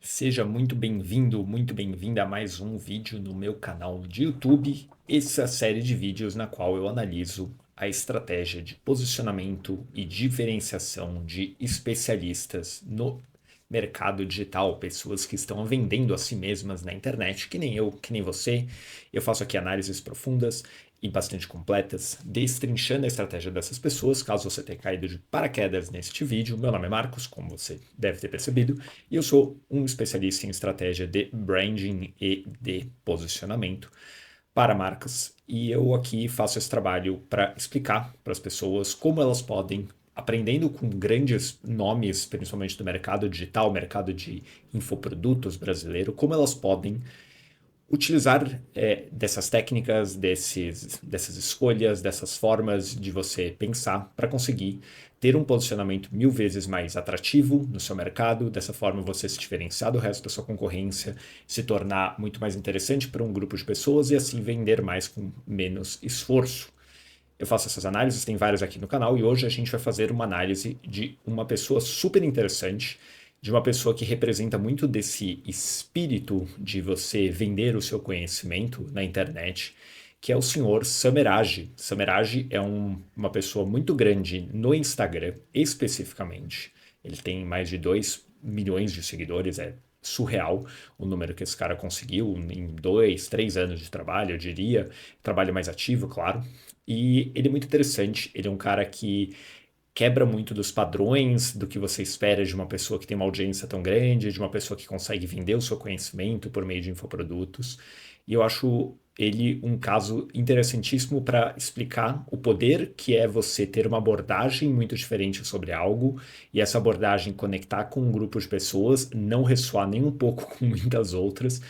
Seja muito bem-vindo, muito bem-vinda a mais um vídeo no meu canal de YouTube. Essa série de vídeos na qual eu analiso a estratégia de posicionamento e diferenciação de especialistas no mercado digital, pessoas que estão vendendo a si mesmas na internet, que nem eu, que nem você. Eu faço aqui análises profundas e bastante completas, destrinchando a estratégia dessas pessoas. Caso você tenha caído de paraquedas neste vídeo, meu nome é Marcos, como você deve ter percebido, e eu sou um especialista em estratégia de branding e de posicionamento para marcas. E eu aqui faço esse trabalho para explicar para as pessoas como elas podem, aprendendo com grandes nomes, principalmente do mercado digital, mercado de infoprodutos brasileiro, como elas podem utilizar dessas técnicas, dessas escolhas, dessas formas de você pensar para conseguir ter um posicionamento 1000 vezes mais atrativo no seu mercado. Dessa forma, você se diferenciar do resto da sua concorrência, se tornar muito mais interessante para um grupo de pessoas e assim vender mais com menos esforço. Eu faço essas análises, tem várias aqui no canal, e hoje a gente vai fazer uma análise de uma pessoa super interessante, de uma pessoa que representa muito desse espírito de você vender o seu conhecimento na internet, que é o senhor Samerage. Samerage é uma pessoa muito grande no Instagram, especificamente. Ele tem mais de 2 milhões de seguidores, é surreal o número que esse cara conseguiu em 2, 3 anos de trabalho, eu diria. Trabalho mais ativo, claro. E ele é muito interessante. Ele é um cara que quebra muito dos padrões do que você espera de uma pessoa que tem uma audiência tão grande, de uma pessoa que consegue vender o seu conhecimento por meio de infoprodutos. E eu acho ele um caso interessantíssimo para explicar o poder que é você ter uma abordagem muito diferente sobre algo e essa abordagem conectar com um grupo de pessoas, não ressoar nem um pouco com muitas outras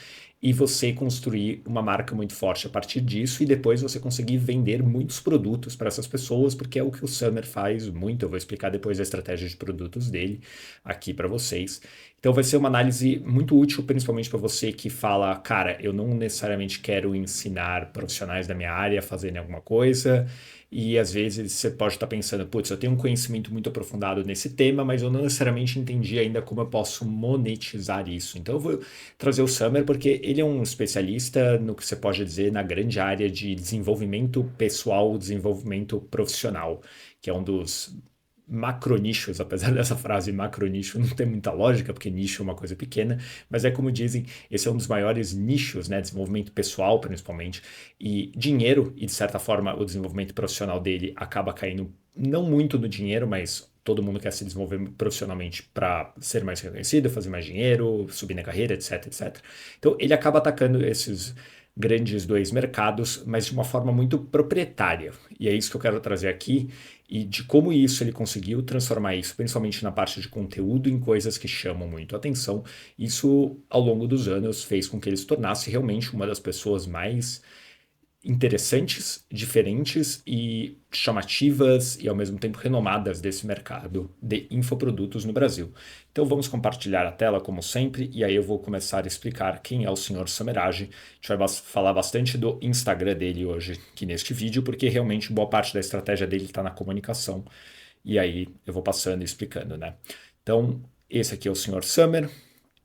e você construir uma marca muito forte a partir disso e depois você conseguir vender muitos produtos para essas pessoas, porque é o que o Summer faz muito. Eu vou explicar depois a estratégia de produtos dele aqui para vocês. Então vai ser uma análise muito útil, principalmente para você que fala, cara, eu não necessariamente quero ensinar profissionais da minha área a fazerem alguma coisa. E às vezes você pode estar pensando, putz, eu tenho um conhecimento muito aprofundado nesse tema, mas eu não necessariamente entendi ainda como eu posso monetizar isso. Então eu vou trazer o Summer porque ele é um especialista no que você pode dizer na grande área de desenvolvimento pessoal, desenvolvimento profissional, que é um dos macronichos, apesar dessa frase macronicho não ter muita lógica, porque nicho é uma coisa pequena, mas é como dizem, esse é um dos maiores nichos, né, desenvolvimento pessoal principalmente, e dinheiro, e de certa forma o desenvolvimento profissional dele acaba caindo não muito no dinheiro, mas todo mundo quer se desenvolver profissionalmente para ser mais reconhecido, fazer mais dinheiro, subir na carreira, etc, etc. Então ele acaba atacando esses grandes dois mercados, mas de uma forma muito proprietária. E é isso que eu quero trazer aqui e de como isso ele conseguiu transformar isso, principalmente na parte de conteúdo, em coisas que chamam muito a atenção. Isso, ao longo dos anos, fez com que ele se tornasse realmente uma das pessoas mais interessantes, diferentes e chamativas e ao mesmo tempo renomadas desse mercado de infoprodutos no Brasil. Então vamos compartilhar a tela como sempre e aí eu vou começar a explicar quem é o senhor Samerage. A gente vai falar bastante do Instagram dele hoje aqui neste vídeo, porque realmente boa parte da estratégia dele está na comunicação e aí eu vou passando e explicando, né? Então, esse aqui é o senhor Summer.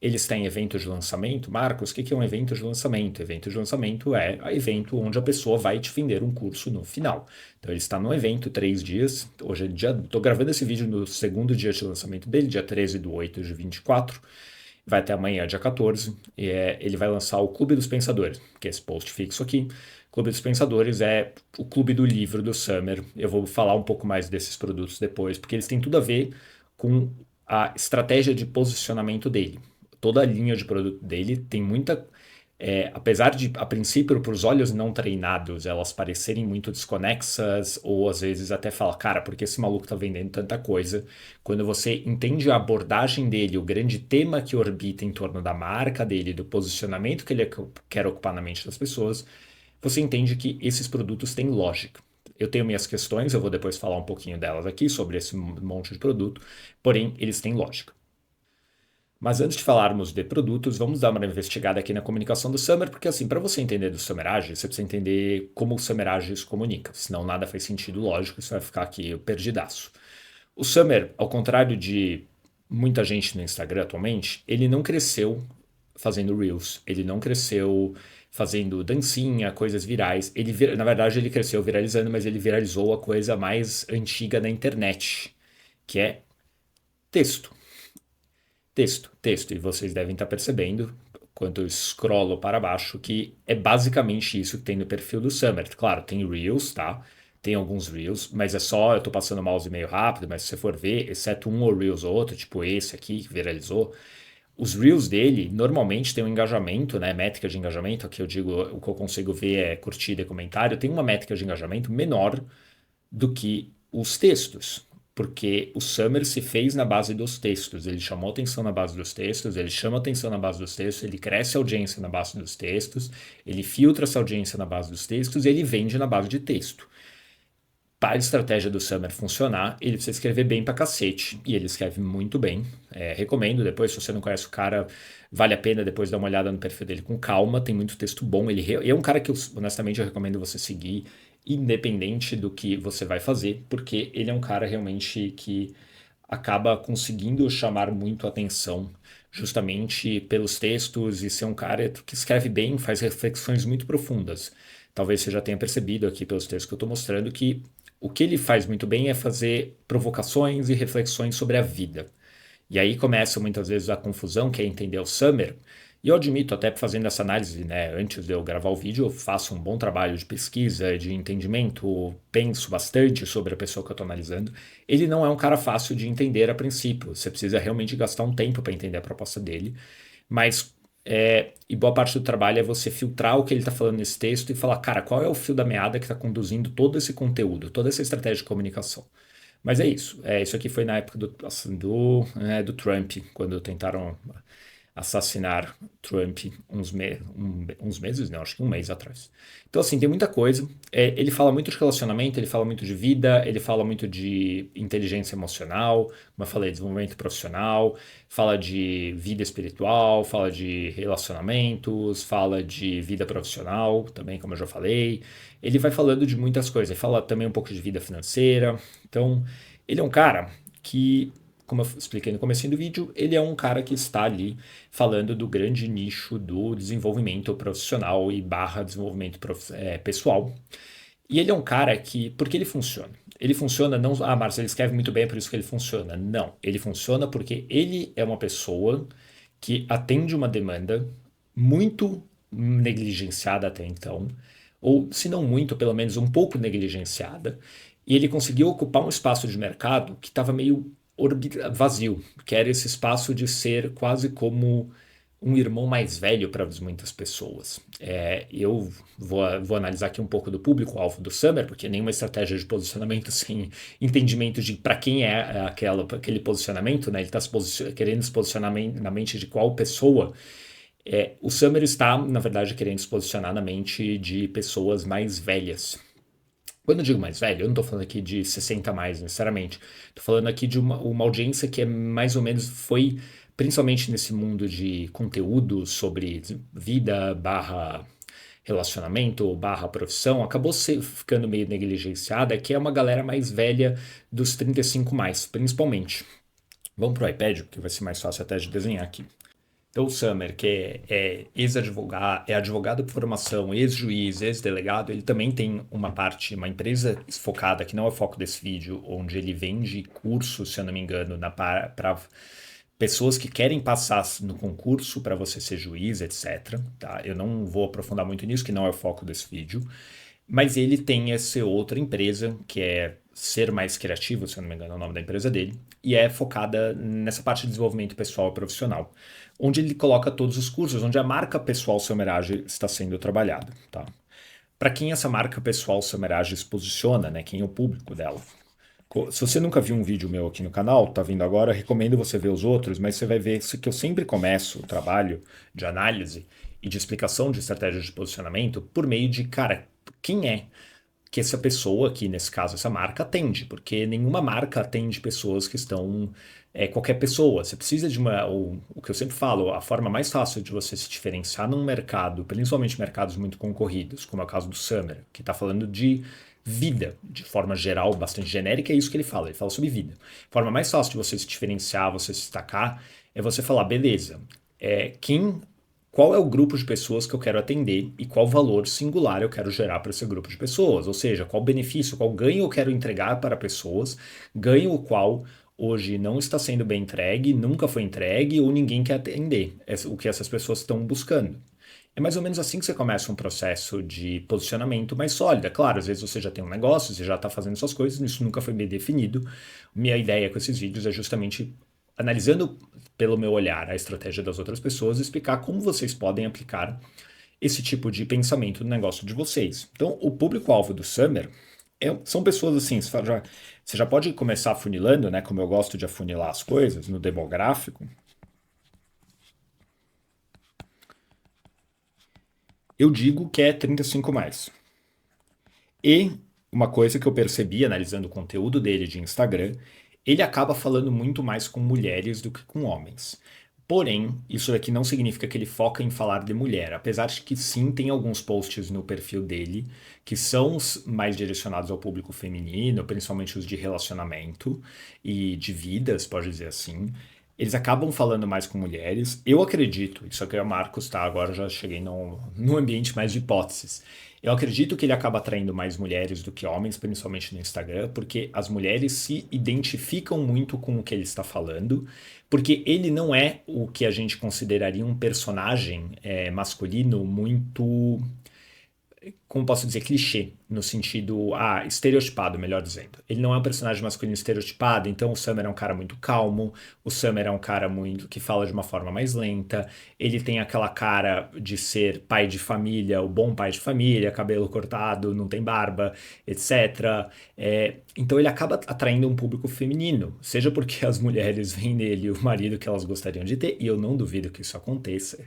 Eles têm evento de lançamento. Marcos, o que é um evento de lançamento? Evento de lançamento é o evento onde a pessoa vai te vender um curso no final. Então, ele está no evento 3 dias. Hoje é dia. Estou gravando esse vídeo no segundo dia de lançamento dele, dia 13/8 de 24. Vai até amanhã, dia 14. Ele vai lançar o Clube dos Pensadores, que é esse post fixo aqui. Clube dos Pensadores é o clube do livro do Summer. Eu vou falar um pouco mais desses produtos depois, porque eles têm tudo a ver com a estratégia de posicionamento dele. Toda a linha de produto dele tem muita. Apesar de, a princípio, para os olhos não treinados, elas parecerem muito desconexas, ou às vezes até fala, cara, por que esse maluco tá vendendo tanta coisa? Quando você entende a abordagem dele, o grande tema que orbita em torno da marca dele, do posicionamento que ele quer ocupar na mente das pessoas, você entende que esses produtos têm lógica. Eu tenho minhas questões, eu vou depois falar um pouquinho delas aqui sobre esse monte de produto, porém, eles têm lógica. Mas antes de falarmos de produtos, vamos dar uma investigada aqui na comunicação do Summer, porque assim, para você entender do Summerage, você precisa entender como o Summerage se comunica, senão nada faz sentido lógico, você vai ficar aqui perdidaço. O Summer, ao contrário de muita gente no Instagram atualmente, ele não cresceu fazendo Reels, ele não cresceu fazendo dancinha, coisas virais. Na verdade, ele cresceu viralizando, mas ele viralizou a coisa mais antiga da internet, que é texto. Texto, texto. E vocês devem estar percebendo, quando eu scrollo para baixo, que é basicamente isso que tem no perfil do Summer. Claro, tem Reels, tá? Tem alguns Reels, mas é só, eu tô passando o mouse meio rápido, mas se você for ver, exceto um ou Reels ou outro, tipo esse aqui que viralizou, os Reels dele normalmente tem um engajamento, né? Métrica de engajamento, aqui eu digo, o que eu consigo ver é curtida e comentário, tem uma métrica de engajamento menor do que os textos. Porque o Summer se fez na base dos textos, ele chamou atenção na base dos textos, ele chama atenção na base dos textos, ele cresce a audiência na base dos textos, ele filtra essa audiência na base dos textos e ele vende na base de texto. Para a estratégia do Summer funcionar, ele precisa escrever bem pra cacete. E ele escreve muito bem. Recomendo depois, se você não conhece o cara, vale a pena depois dar uma olhada no perfil dele com calma. Tem muito texto bom. Ele é um cara que, honestamente, eu recomendo você seguir, independente do que você vai fazer, porque ele é um cara realmente que acaba conseguindo chamar muito atenção, justamente pelos textos e ser um cara que escreve bem, faz reflexões muito profundas. Talvez você já tenha percebido aqui pelos textos que eu estou mostrando que o que ele faz muito bem é fazer provocações e reflexões sobre a vida. E aí começa muitas vezes a confusão, que é entender o Summer. E eu admito, até fazendo essa análise, né, antes de eu gravar o vídeo, eu faço um bom trabalho de pesquisa, de entendimento, penso bastante sobre a pessoa que eu estou analisando. Ele não é um cara fácil de entender a princípio. Você precisa realmente gastar um tempo para entender a proposta dele. Mas, e boa parte do trabalho é você filtrar o que ele está falando nesse texto e falar, cara, qual é o fio da meada que está conduzindo todo esse conteúdo, toda essa estratégia de comunicação. Mas é isso. Isso aqui foi na época do Trump, quando tentaram assassinar Trump uns meses, não, acho que um mês atrás. Então, assim, tem muita coisa. Ele fala muito de relacionamento, ele fala muito de vida, ele fala muito de inteligência emocional, como eu falei, desenvolvimento profissional, fala de vida espiritual, fala de relacionamentos, fala de vida profissional, também, como eu já falei. Ele vai falando de muitas coisas, ele fala também um pouco de vida financeira. Então, ele é um cara que, como eu expliquei no começo do vídeo, ele é um cara que está ali falando do grande nicho do desenvolvimento profissional e barra desenvolvimento pessoal. E ele é um cara que, por que ele funciona? Ele funciona não, Márcio, ele escreve muito bem, é por isso que ele funciona. Não, ele funciona porque ele é uma pessoa que atende uma demanda muito negligenciada até então, ou se não muito, pelo menos um pouco negligenciada, e ele conseguiu ocupar um espaço de mercado que estava meio vazio, que era esse espaço de ser quase como um irmão mais velho para muitas pessoas. Eu vou analisar aqui um pouco do público-alvo do Summer, porque nenhuma estratégia de posicionamento sem entendimento de para quem é aquele posicionamento, né? Ele está querendo se posicionar na mente de qual pessoa. O Summer está, na verdade, querendo se posicionar na mente de pessoas mais velhas. Quando eu digo mais velho, eu não estou falando aqui de 60 a mais necessariamente. Estou falando aqui de uma audiência que é mais ou menos foi, principalmente nesse mundo de conteúdo sobre vida barra relacionamento barra profissão, acabou ficando meio negligenciada, que é uma galera mais velha dos 35 mais, principalmente. Vamos pro iPad, porque vai ser mais fácil até de desenhar aqui. Então, o Summer, que é ex-advogado, é advogado por formação, ex-juiz, ex-delegado, ele também tem uma empresa focada, que não é o foco desse vídeo, onde ele vende cursos, se eu não me engano, para pessoas que querem passar no concurso para você ser juiz, etc. Tá? Eu não vou aprofundar muito nisso, que não é o foco desse vídeo. Mas ele tem essa outra empresa, que é Ser Mais Criativo, se eu não me engano é o nome da empresa dele, e é focada nessa parte de desenvolvimento pessoal e profissional, onde ele coloca todos os cursos, onde a marca pessoal Somerage está sendo trabalhada. Tá? Para quem essa marca pessoal Somerage se posiciona, né? Quem é o público dela? Se você nunca viu um vídeo meu aqui no canal, tá vindo agora, recomendo você ver os outros, mas você vai ver isso que eu sempre começo o trabalho de análise e de explicação de estratégias de posicionamento por meio de, cara, quem é que essa pessoa, que nesse caso essa marca, atende, porque nenhuma marca atende pessoas que estão. Qualquer pessoa. Você precisa de o que eu sempre falo, a forma mais fácil de você se diferenciar num mercado, principalmente mercados muito concorridos, como é o caso do Summer, que está falando de vida, de forma geral, bastante genérica, é isso que ele fala sobre vida. A forma mais fácil de você se diferenciar, você se destacar, é você falar, beleza, qual é o grupo de pessoas que eu quero atender e qual valor singular eu quero gerar para esse grupo de pessoas, ou seja, qual benefício, qual ganho eu quero entregar para pessoas, ganho o qual hoje não está sendo bem entregue, nunca foi entregue ou ninguém quer atender, é o que essas pessoas estão buscando. É mais ou menos assim que você começa um processo de posicionamento mais sólido. É claro, às vezes você já tem um negócio, você já está fazendo suas coisas, isso nunca foi bem definido. Minha ideia com esses vídeos é justamente analisando pelo meu olhar a estratégia das outras pessoas, explicar como vocês podem aplicar esse tipo de pensamento no negócio de vocês. Então, o público-alvo do Summer são pessoas assim, você já pode começar afunilando, né? Como eu gosto de afunilar as coisas no demográfico. Eu digo que é 35 mais. E uma coisa que eu percebi analisando o conteúdo dele de Instagram, ele acaba falando muito mais com mulheres do que com homens. Porém, isso aqui não significa que ele foca em falar de mulher, apesar de que sim, tem alguns posts no perfil dele que são mais direcionados ao público feminino, principalmente os de relacionamento e de vidas, pode dizer assim. Eles acabam falando mais com mulheres. Eu acredito, isso aqui é o Marcos, tá? Agora eu já cheguei num ambiente mais de hipóteses. Eu acredito que ele acaba atraindo mais mulheres do que homens, principalmente no Instagram, porque as mulheres se identificam muito com o que ele está falando, porque ele não é o que a gente consideraria um personagem masculino muito, como posso dizer, clichê, no sentido, estereotipado, melhor dizendo. Ele não é um personagem masculino estereotipado, então o Summer é um cara muito calmo, o Summer é um cara muito que fala de uma forma mais lenta, ele tem aquela cara de ser pai de família, o bom pai de família, cabelo cortado, não tem barba, etc. Então ele acaba atraindo um público feminino, seja porque as mulheres veem nele o marido que elas gostariam de ter, e eu não duvido que isso aconteça,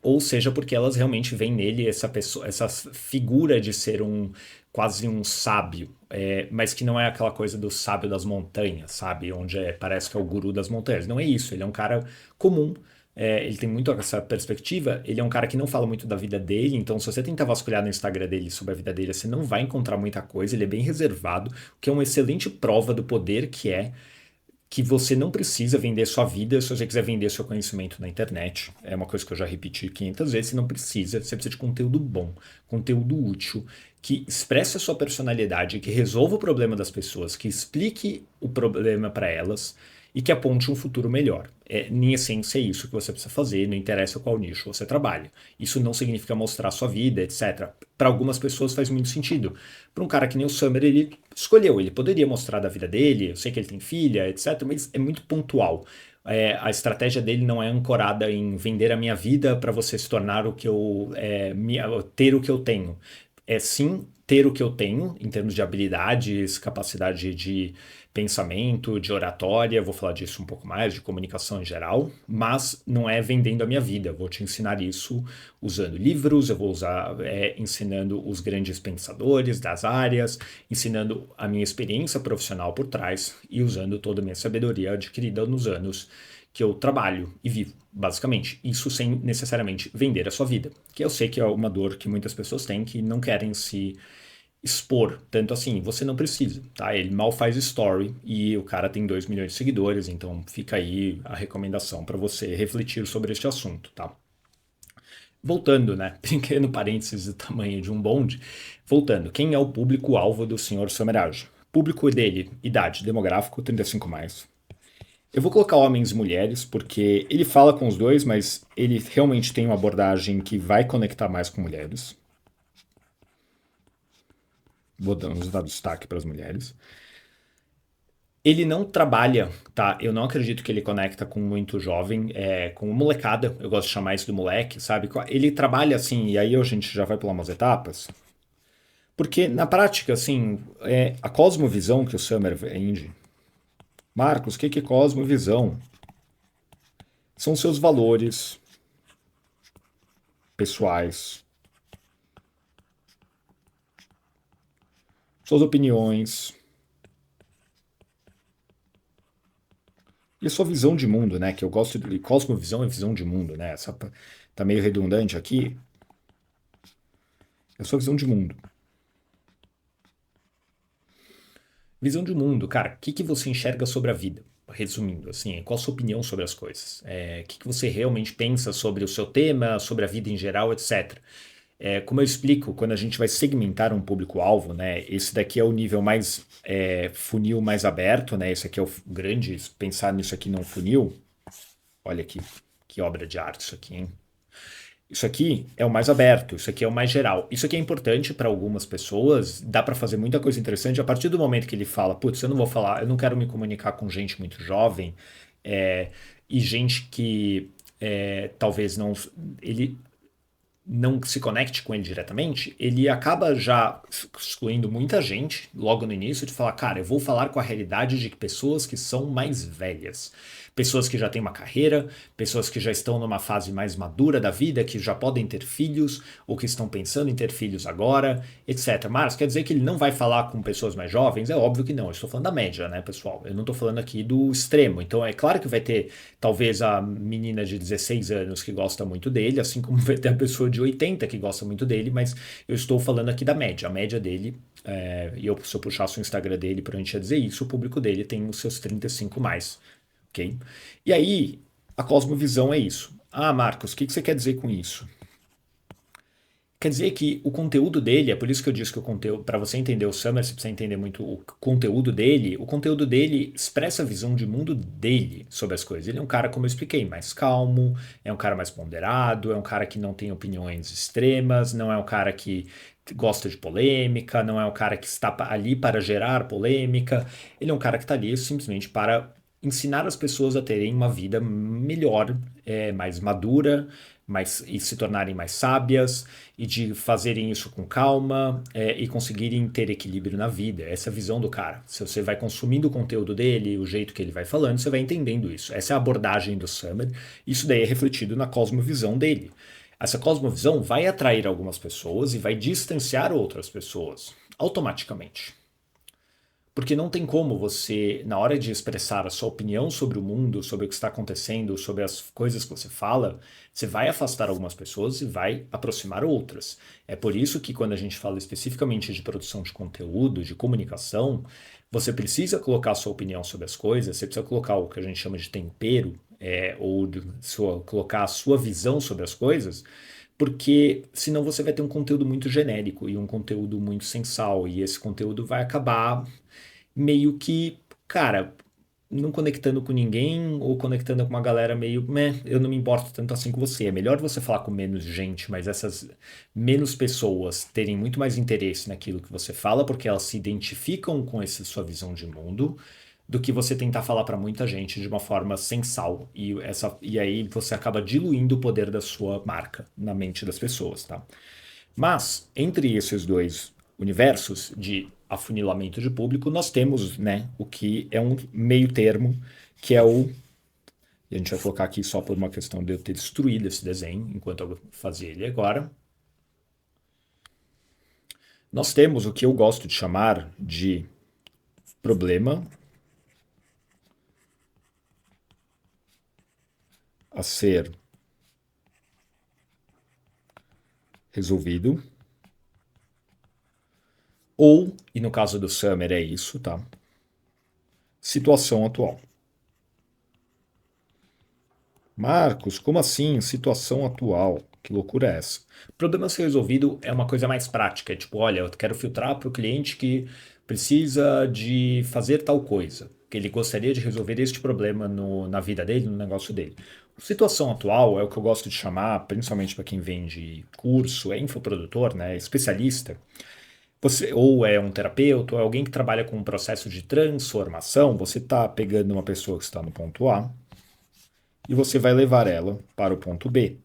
ou seja porque elas realmente veem nele essa pessoa, essa figura de ser quase um sábio, mas que não é aquela coisa do sábio das montanhas, sabe? Onde parece que é o guru das montanhas. Não é isso, ele é um cara comum. Ele tem muito essa perspectiva. Ele é um cara que não fala muito da vida dele, então se você tentar vasculhar no Instagram dele sobre a vida dele, você não vai encontrar muita coisa. Ele é bem reservado, o que é uma excelente prova do poder que você não precisa vender sua vida se você quiser vender seu conhecimento na internet. É uma coisa que eu já repeti 500 vezes, você não precisa, você precisa de conteúdo bom, conteúdo útil, que expresse a sua personalidade, que resolva o problema das pessoas, que explique o problema para elas e que aponte um futuro melhor. Em essência, é isso que você precisa fazer, não interessa qual nicho você trabalha. Isso não significa mostrar a sua vida, etc. Para algumas pessoas faz muito sentido. Para um cara que nem o Summer, ele escolheu, ele poderia mostrar da vida dele, eu sei que ele tem filha, etc., mas é muito pontual. A estratégia dele não é ancorada em vender a minha vida para você se tornar o que ter o que eu tenho. É sim ter o que eu tenho em termos de habilidades, capacidade de pensamento, de oratória, vou falar disso um pouco mais, de comunicação em geral, mas não é vendendo a minha vida. Eu vou te ensinar isso usando livros, eu vou usar ensinando os grandes pensadores das áreas, ensinando a minha experiência profissional por trás e usando toda a minha sabedoria adquirida nos anos que eu trabalho e vivo, basicamente. Isso sem necessariamente vender a sua vida, que eu sei que é uma dor que muitas pessoas têm, que não querem se expor tanto assim. Você não precisa, tá? Ele mal faz story e o cara tem 2 milhões de seguidores, então fica aí a recomendação para você refletir sobre este assunto, tá? Voltando, né? Pequeno parênteses do tamanho de um bonde. Voltando, quem é o público-alvo do Sr. Somerage? Público dele, idade, demográfico, 35 mais. Eu vou colocar homens e mulheres, porque ele fala com os dois, mas ele realmente tem uma abordagem que vai conectar mais com mulheres. Vou dar destaque para as mulheres. Ele não trabalha, tá? Eu não acredito que ele conecta com muito jovem, com molecada. Eu gosto de chamar isso de moleque, sabe? Ele trabalha assim, e aí a gente já vai pular umas etapas. Porque na prática, assim, a cosmovisão que o Summer vende. Marcos, o que é cosmovisão? São seus valores pessoais, suas opiniões e a sua visão de mundo, né? Que eu gosto de cosmovisão e visão de mundo, né? Essa tá meio redundante aqui. É a sua visão de mundo. Visão de mundo, cara, o que que você enxerga sobre a vida? Resumindo, assim, qual a sua opinião sobre as coisas? O que que você realmente pensa sobre o seu tema, sobre a vida em geral, etc. Como eu explico, quando a gente vai segmentar um público-alvo, né? Esse daqui é o nível mais funil mais aberto, né? Esse aqui é o grande, pensar nisso aqui num funil. Olha aqui, que obra de arte isso aqui, hein? Isso aqui é o mais aberto, isso aqui é o mais geral. Isso aqui é importante para algumas pessoas, dá para fazer muita coisa interessante a partir do momento que ele fala, putz, eu não vou falar, eu não quero me comunicar com gente muito jovem, é, e gente que talvez não, ele não se conecte com ele diretamente, ele acaba já excluindo muita gente logo no início de falar, cara, eu vou falar com a realidade de pessoas que são mais velhas, pessoas que já têm uma carreira, pessoas que já estão numa fase mais madura da vida, que já podem ter filhos ou que estão pensando em ter filhos agora, etc. Mas quer dizer que ele não vai falar com pessoas mais jovens? É óbvio que não, eu estou falando da média, né, pessoal? Eu não estou falando aqui do extremo. Então é claro que vai ter talvez a menina de 16 anos que gosta muito dele, assim como vai ter a pessoa de 80 que gosta muito dele, mas eu estou falando aqui da média. A média dele, se eu puxasse o Instagram dele para a gente dizer isso, o público dele tem os seus 35 mais, ok? E aí, a cosmovisão é isso. Ah, Marcos, o que você quer dizer com isso? Quer dizer que o conteúdo dele, é por isso que eu disse que o conteúdo, para você entender o Summer, você precisa entender muito o conteúdo dele expressa a visão de mundo dele sobre as coisas. Ele é um cara, como eu expliquei, mais calmo, é um cara mais ponderado, é um cara que não tem opiniões extremas, não é um cara que gosta de polêmica, não é um cara que está ali para gerar polêmica, ele é um cara que está ali simplesmente para ensinar as pessoas a terem uma vida melhor, mais madura, e se tornarem mais sábias e de fazerem isso com calma e conseguirem ter equilíbrio na vida. Essa é a visão do cara. Se você vai consumindo o conteúdo dele, o jeito que ele vai falando, você vai entendendo isso. Essa é a abordagem do Summer. Isso daí é refletido na cosmovisão dele. Essa cosmovisão vai atrair algumas pessoas e vai distanciar outras pessoas automaticamente. Porque não tem como você, na hora de expressar a sua opinião sobre o mundo, sobre o que está acontecendo, sobre as coisas que você fala, você vai afastar algumas pessoas e vai aproximar outras. É por isso que quando a gente fala especificamente de produção de conteúdo, de comunicação, você precisa colocar a sua opinião sobre as coisas, você precisa colocar o que a gente chama de tempero, colocar a sua visão sobre as coisas, porque senão você vai ter um conteúdo muito genérico e um conteúdo muito sensal, e esse conteúdo vai acabar meio que, cara, não conectando com ninguém ou conectando com uma galera meio, meh, eu não me importo tanto assim com você. É melhor você falar com menos gente, mas essas menos pessoas terem muito mais interesse naquilo que você fala, porque elas se identificam com essa sua visão de mundo, do que você tentar falar para muita gente de uma forma sensal. E aí você acaba diluindo o poder da sua marca na mente das pessoas, tá? Mas, entre esses dois universos de afunilamento de público, nós temos, né, o que é um meio termo, que é o. E a gente vai colocar aqui só por uma questão de eu ter destruído esse desenho, enquanto eu fazia ele agora. Nós temos o que eu gosto de chamar de problema a ser resolvido. Ou, e no caso do Summer é isso, tá? Situação atual. Marcos, como assim? Situação atual? Que loucura é essa? Problema a ser resolvido é uma coisa mais prática. É tipo, olha, eu quero filtrar para o cliente que precisa de fazer tal coisa, que ele gostaria de resolver este problema na vida dele, no negócio dele. Situação atual é o que eu gosto de chamar, principalmente para quem vende curso, é infoprodutor, né, especialista. Você, ou é um terapeuta, ou é alguém que trabalha com um processo de transformação. Você está pegando uma pessoa que está no ponto A e você vai levar ela para o ponto B.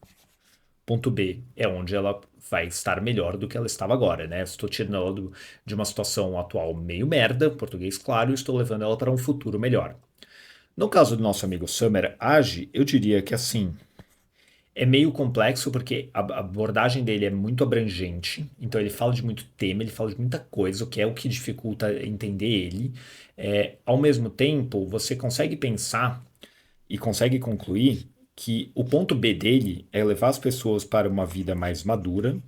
Ponto B é onde ela vai estar melhor do que ela estava agora, né? Estou tirando ela de uma situação atual meio merda, português claro, e estou levando ela para um futuro melhor. No caso do nosso amigo Summer Age, eu diria que assim, é meio complexo porque a abordagem dele é muito abrangente, então ele fala de muito tema, ele fala de muita coisa, o que é o que dificulta entender ele. Ao mesmo tempo, você consegue pensar e consegue concluir que o ponto B dele é levar as pessoas para uma vida mais madura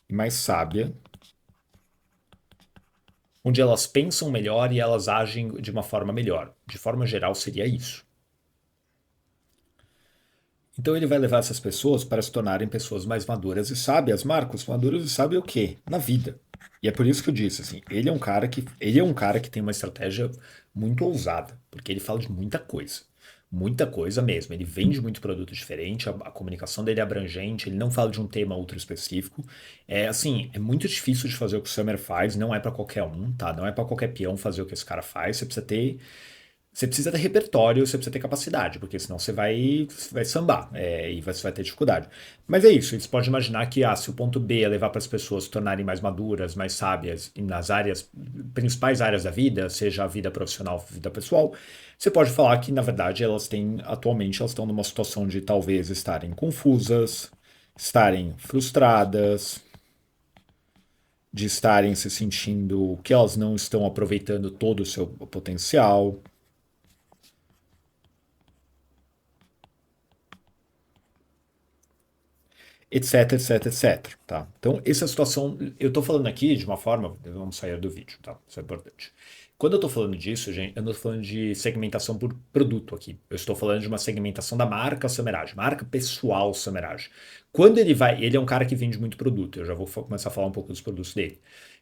e mais sábia, onde elas pensam melhor e elas agem de uma forma melhor. De forma geral, seria isso. Então ele vai levar essas pessoas para se tornarem pessoas mais maduras e sábias. Marcos, maduras e sábias o quê? Na vida. E é por isso que eu disse, assim, ele é um cara que tem uma estratégia muito ousada, porque ele fala de muita coisa. Muita coisa mesmo. Ele vende muito produto diferente, a comunicação dele é abrangente, ele não fala de um tema ultra específico. É assim, é muito difícil de fazer o que o Summer faz, não é para qualquer um, tá? Não é para qualquer peão fazer o que esse cara faz. Você precisa ter repertório, você precisa ter capacidade, porque senão você vai sambar, e você vai ter dificuldade. Mas é isso, você pode imaginar que se o ponto B é levar para as pessoas se tornarem mais maduras, mais sábias e nas principais áreas da vida, seja a vida profissional, a vida pessoal, você pode falar que, na verdade, atualmente, elas estão numa situação de talvez estarem confusas, estarem frustradas, de estarem se sentindo que elas não estão aproveitando todo o seu potencial. Etc, etc, etc, tá? Então, essa situação, eu tô falando aqui de uma forma, vamos sair do vídeo, tá? Isso é importante. Quando eu tô falando disso, gente, eu não tô falando de segmentação por produto aqui. Eu estou falando de uma segmentação da marca Samerage, marca pessoal Samerage. Quando ele é um cara que vende muito produto, eu já vou começar a falar um pouco dos produtos dele.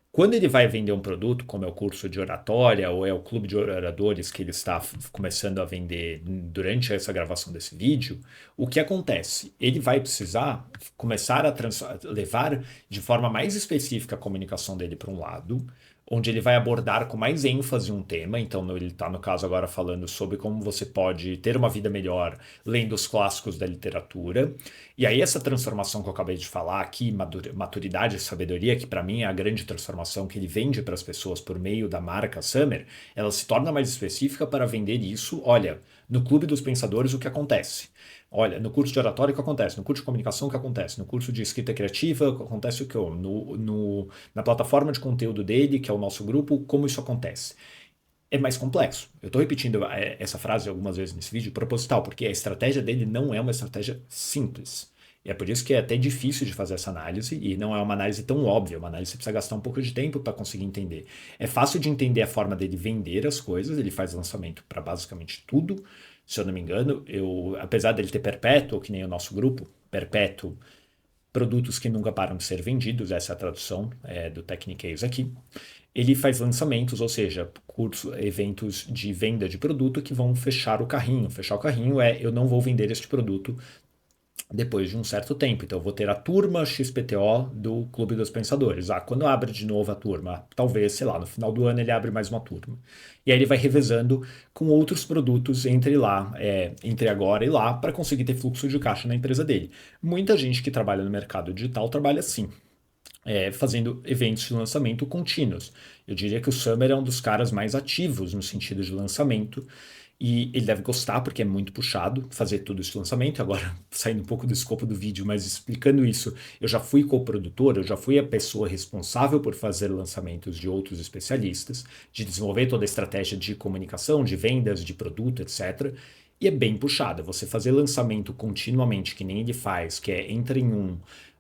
Quando ele vai vender um produto, como é o curso de oratória ou é o clube de oradores que ele está começando a vender durante essa gravação desse vídeo, o que acontece? Ele vai precisar começar a levar de forma mais específica a comunicação dele para um lado, onde ele vai abordar com mais ênfase um tema. Então, ele está, no caso, agora falando sobre como você pode ter uma vida melhor lendo os clássicos da literatura. E aí, essa transformação que eu acabei de falar aqui, maturidade e sabedoria, que para mim é a grande transformação que ele vende para as pessoas por meio da marca Summer, ela se torna mais específica para vender isso. Olha, no Clube dos Pensadores, o que acontece? Olha, no curso de oratória, o que acontece? No curso de comunicação, o que acontece? No curso de escrita criativa, acontece o que? Na plataforma de conteúdo dele, que é o nosso grupo, como isso acontece? É mais complexo. Eu estou repetindo essa frase algumas vezes nesse vídeo, proposital, porque a estratégia dele não é uma estratégia simples. E é por isso que é até difícil de fazer essa análise, e não é uma análise tão óbvia, uma análise que você precisa gastar um pouco de tempo para conseguir entender. É fácil de entender a forma dele vender as coisas, ele faz lançamento para basicamente tudo, se eu não me engano. Apesar dele ter perpétuo, que nem o nosso grupo, perpétuo, produtos que nunca param de ser vendidos, essa é a tradução do Technicase aqui. Ele faz lançamentos, ou seja, eventos de venda de produto que vão fechar o carrinho. Fechar o carrinho eu não vou vender este produto depois de um certo tempo. Então, eu vou ter a turma XPTO do Clube dos Pensadores. Quando abre de novo a turma, talvez, sei lá, no final do ano ele abre mais uma turma. E aí ele vai revezando com outros produtos entre agora e lá, para conseguir ter fluxo de caixa na empresa dele. Muita gente que trabalha no mercado digital trabalha assim. Fazendo eventos de lançamento contínuos. Eu diria que o Summer é um dos caras mais ativos no sentido de lançamento, e ele deve gostar porque é muito puxado fazer tudo esse lançamento. Agora, saindo um pouco do escopo do vídeo, mas explicando isso, eu já fui coprodutor, eu já fui a pessoa responsável por fazer lançamentos de outros especialistas, de desenvolver toda a estratégia de comunicação, de vendas, de produto, etc. E é bem puxado. Você fazer lançamento continuamente, que nem ele faz, que entra em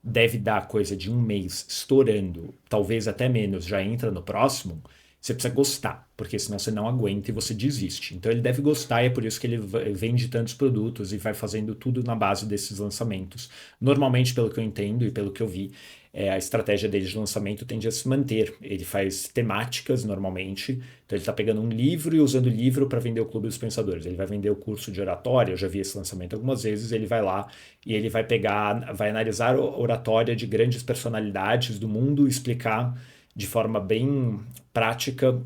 deve dar coisa de um mês estourando, talvez até menos, já entra no próximo. Você precisa gostar, porque senão você não aguenta e você desiste. Então ele deve gostar, e é por isso que ele vende tantos produtos e vai fazendo tudo na base desses lançamentos. Normalmente, pelo que eu entendo e pelo que eu vi, a estratégia dele de lançamento tende a se manter. Ele faz temáticas normalmente, então ele está pegando um livro e usando o livro para vender o Clube dos Pensadores. Ele vai vender o curso de oratória, eu já vi esse lançamento algumas vezes. Ele vai lá e ele vai analisar a oratória de grandes personalidades do mundo, explicar de forma bem prática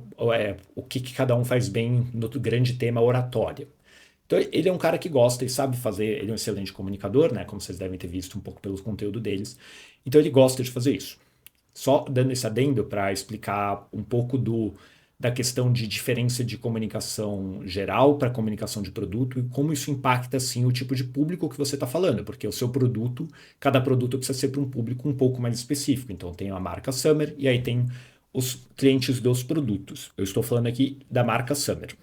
o que cada um faz bem no grande tema oratória. Então, ele é um cara que gosta e sabe fazer, ele é um excelente comunicador, né? Como vocês devem ter visto um pouco pelo conteúdo deles. Então, ele gosta de fazer isso. Só dando esse adendo para explicar um pouco da questão de diferença de comunicação geral para comunicação de produto, e como isso impacta, assim, o tipo de público que você está falando, porque o seu produto, cada produto precisa ser para um público um pouco mais específico. Então, tem a marca Summer e aí tem os clientes dos produtos. Eu estou falando aqui da marca Summer.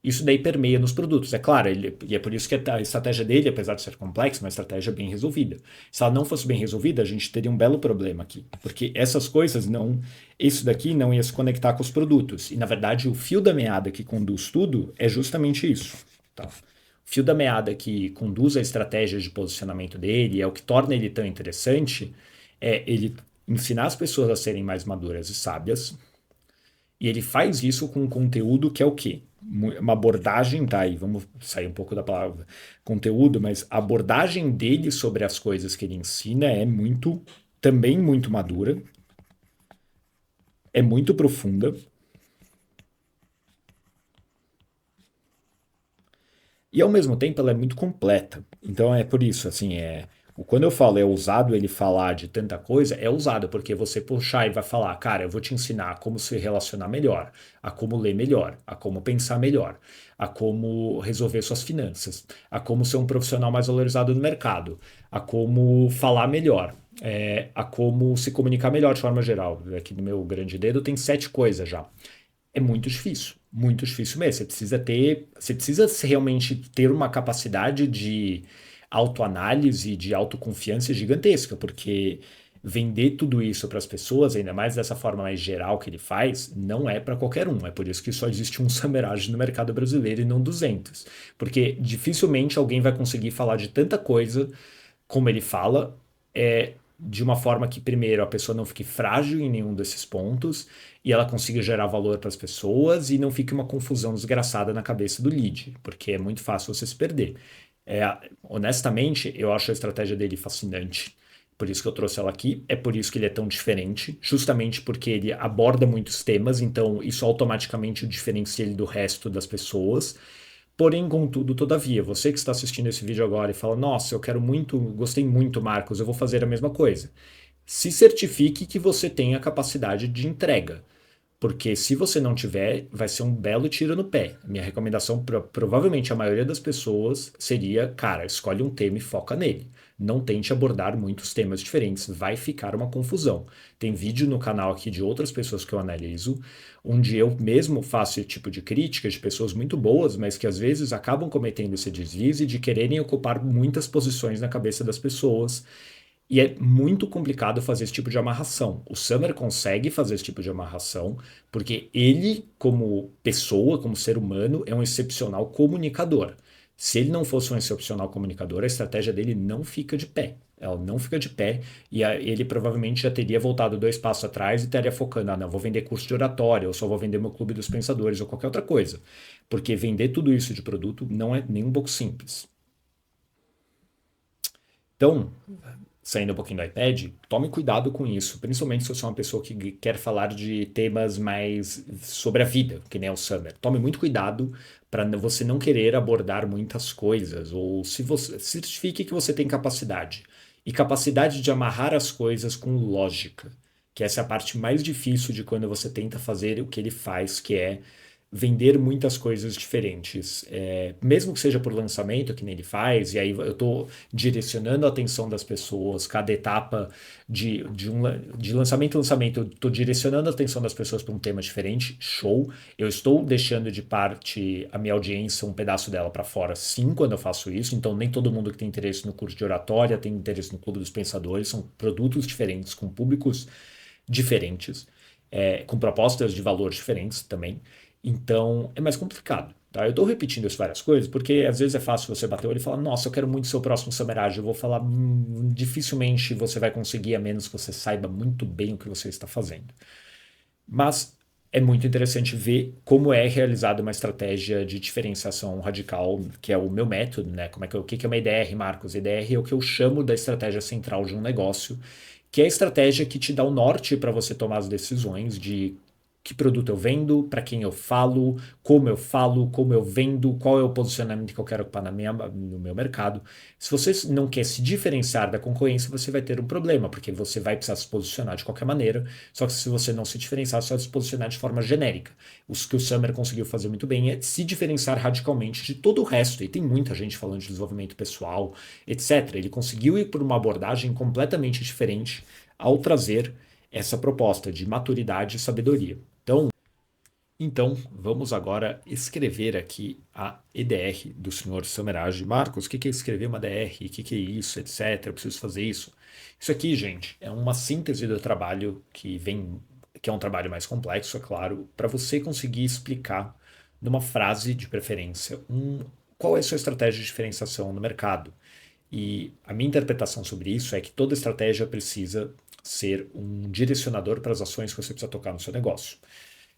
Isso daí permeia nos produtos. É claro, e é por isso que a estratégia dele, apesar de ser complexa, é uma estratégia bem resolvida. Se ela não fosse bem resolvida, a gente teria um belo problema aqui. Porque essas coisas não. Isso daqui não ia se conectar com os produtos. E, na verdade, o fio da meada que conduz tudo é justamente isso. Tá? O fio da meada que conduz a estratégia de posicionamento dele, é o que torna ele tão interessante, é ele ensinar as pessoas a serem mais maduras e sábias. E ele faz isso com um conteúdo que é o quê? Uma abordagem, tá? E vamos sair um pouco da palavra conteúdo, mas a abordagem dele sobre as coisas que ele ensina é também muito madura, é muito profunda e ao mesmo tempo ela é muito completa. Então é por isso, assim, quando eu falo é ousado ele falar de tanta coisa, é ousado porque você puxar e vai falar, cara, eu vou te ensinar a como se relacionar melhor, a como ler melhor, a como pensar melhor, a como resolver suas finanças, a como ser um profissional mais valorizado no mercado, a como falar melhor, a como se comunicar melhor de forma geral. Aqui no meu grande dedo tem 7 coisas já. É muito difícil mesmo. Você precisa realmente ter uma capacidade de autoanálise, de autoconfiança gigantesca, porque vender tudo isso para as pessoas, ainda mais dessa forma mais geral que ele faz, não é para qualquer um. É por isso que só existe um Samerage no mercado brasileiro e não 200. Porque dificilmente alguém vai conseguir falar de tanta coisa como ele fala, de uma forma que, primeiro, a pessoa não fique frágil em nenhum desses pontos e ela consiga gerar valor para as pessoas e não fique uma confusão desgraçada na cabeça do lead, porque é muito fácil você se perder. É, honestamente, eu acho a estratégia dele fascinante. Por isso que eu trouxe ela aqui, é por isso que ele é tão diferente, justamente porque ele aborda muitos temas, então isso automaticamente o diferencia ele do resto das pessoas. Porém, contudo, todavia, você que está assistindo esse vídeo agora e fala, nossa, eu quero muito, gostei muito, Marcos, eu vou fazer a mesma coisa. Se certifique que você tem a capacidade de entrega. Porque se você não tiver, vai ser um belo tiro no pé. Minha recomendação para provavelmente a maioria das pessoas seria, cara, escolhe um tema e foca nele. Não tente abordar muitos temas diferentes, vai ficar uma confusão. Tem vídeo no canal aqui de outras pessoas que eu analiso, onde eu mesmo faço esse tipo de crítica de pessoas muito boas, mas que às vezes acabam cometendo esse deslize de quererem ocupar muitas posições na cabeça das pessoas e é muito complicado fazer esse tipo de amarração. O Summer consegue fazer esse tipo de amarração porque ele, como pessoa, como ser humano, é um excepcional comunicador. Se ele não fosse um excepcional comunicador, a estratégia dele não fica de pé. Ela não fica de pé e ele provavelmente já teria voltado 2 passos atrás e estaria focando, não, vou vender curso de oratória, ou só vou vender meu clube dos pensadores ou qualquer outra coisa. Porque vender tudo isso de produto não é nem um pouco simples. Então, saindo um pouquinho do iPad, tome cuidado com isso, principalmente se você é uma pessoa que quer falar de temas mais sobre a vida, que nem o Summer. Tome muito cuidado para você não querer abordar muitas coisas, ou se você certifique que você tem capacidade. E capacidade de amarrar as coisas com lógica, que essa é a parte mais difícil de quando você tenta fazer o que ele faz, que é vender muitas coisas diferentes. Mesmo que seja por lançamento, que nem ele faz, e aí eu estou direcionando a atenção das pessoas, cada etapa de lançamento em lançamento, eu estou direcionando a atenção das pessoas para um tema diferente, show. Eu estou deixando de parte a minha audiência, um pedaço dela para fora, sim, quando eu faço isso. Então, nem todo mundo que tem interesse no curso de oratória tem interesse no Clube dos Pensadores, são produtos diferentes, com públicos diferentes, com propostas de valor diferentes também. Então, é mais complicado. Tá? Eu estou repetindo isso várias coisas, porque às vezes é fácil você bater o olho e falar, nossa, eu quero muito ser o próximo Samerage. Eu vou falar, dificilmente você vai conseguir, a menos que você saiba muito bem o que você está fazendo. Mas é muito interessante ver como é realizada uma estratégia de diferenciação radical, que é o meu método, né? O que é uma EDR, Marcos? EDR é o que eu chamo da estratégia central de um negócio, que é a estratégia que te dá o norte para você tomar as decisões de que produto eu vendo, para quem eu falo, como eu vendo, qual é o posicionamento que eu quero ocupar no meu mercado. Se você não quer se diferenciar da concorrência, você vai ter um problema, porque você vai precisar se posicionar de qualquer maneira, só que se você não se diferenciar, você vai se posicionar de forma genérica. O que o Summer conseguiu fazer muito bem é se diferenciar radicalmente de todo o resto, e tem muita gente falando de desenvolvimento pessoal, etc. Ele conseguiu ir por uma abordagem completamente diferente ao trazer essa proposta de maturidade e sabedoria. Então, Então, vamos agora escrever aqui a EDR do senhor Samerage. Marcos, o que é escrever uma DR? O que é isso, etc. Eu preciso fazer isso. Isso aqui, gente, é uma síntese do trabalho que é um trabalho mais complexo, é claro, para você conseguir explicar numa frase de preferência qual é a sua estratégia de diferenciação no mercado. E a minha interpretação sobre isso é que toda estratégia precisa ser um direcionador para as ações que você precisa tocar no seu negócio.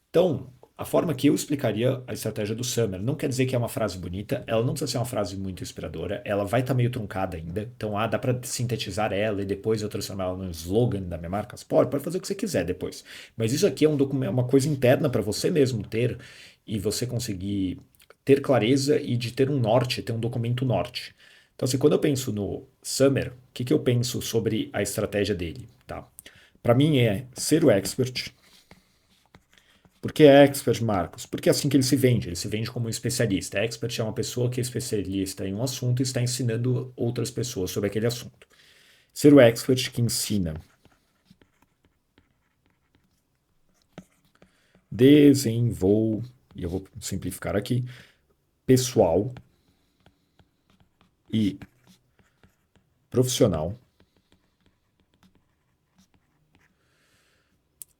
Então, a forma que eu explicaria a estratégia do Summer não quer dizer que é uma frase bonita, ela não precisa ser uma frase muito inspiradora, ela vai estar meio truncada ainda. Então, dá para sintetizar ela e depois eu transformar ela num slogan da minha marca? Pode fazer o que você quiser depois. Mas isso aqui é um documento, uma coisa interna para você mesmo ter e você conseguir ter clareza e de ter um norte, ter um documento norte. Então, assim, quando eu penso no Summer, o que eu penso sobre a estratégia dele, tá? Para mim é ser o expert. Por que expert, Marcos? Porque é assim que ele se vende como um especialista. Expert é uma pessoa que é especialista em um assunto e está ensinando outras pessoas sobre aquele assunto. Ser o expert que ensina. E eu vou simplificar aqui, pessoal e profissional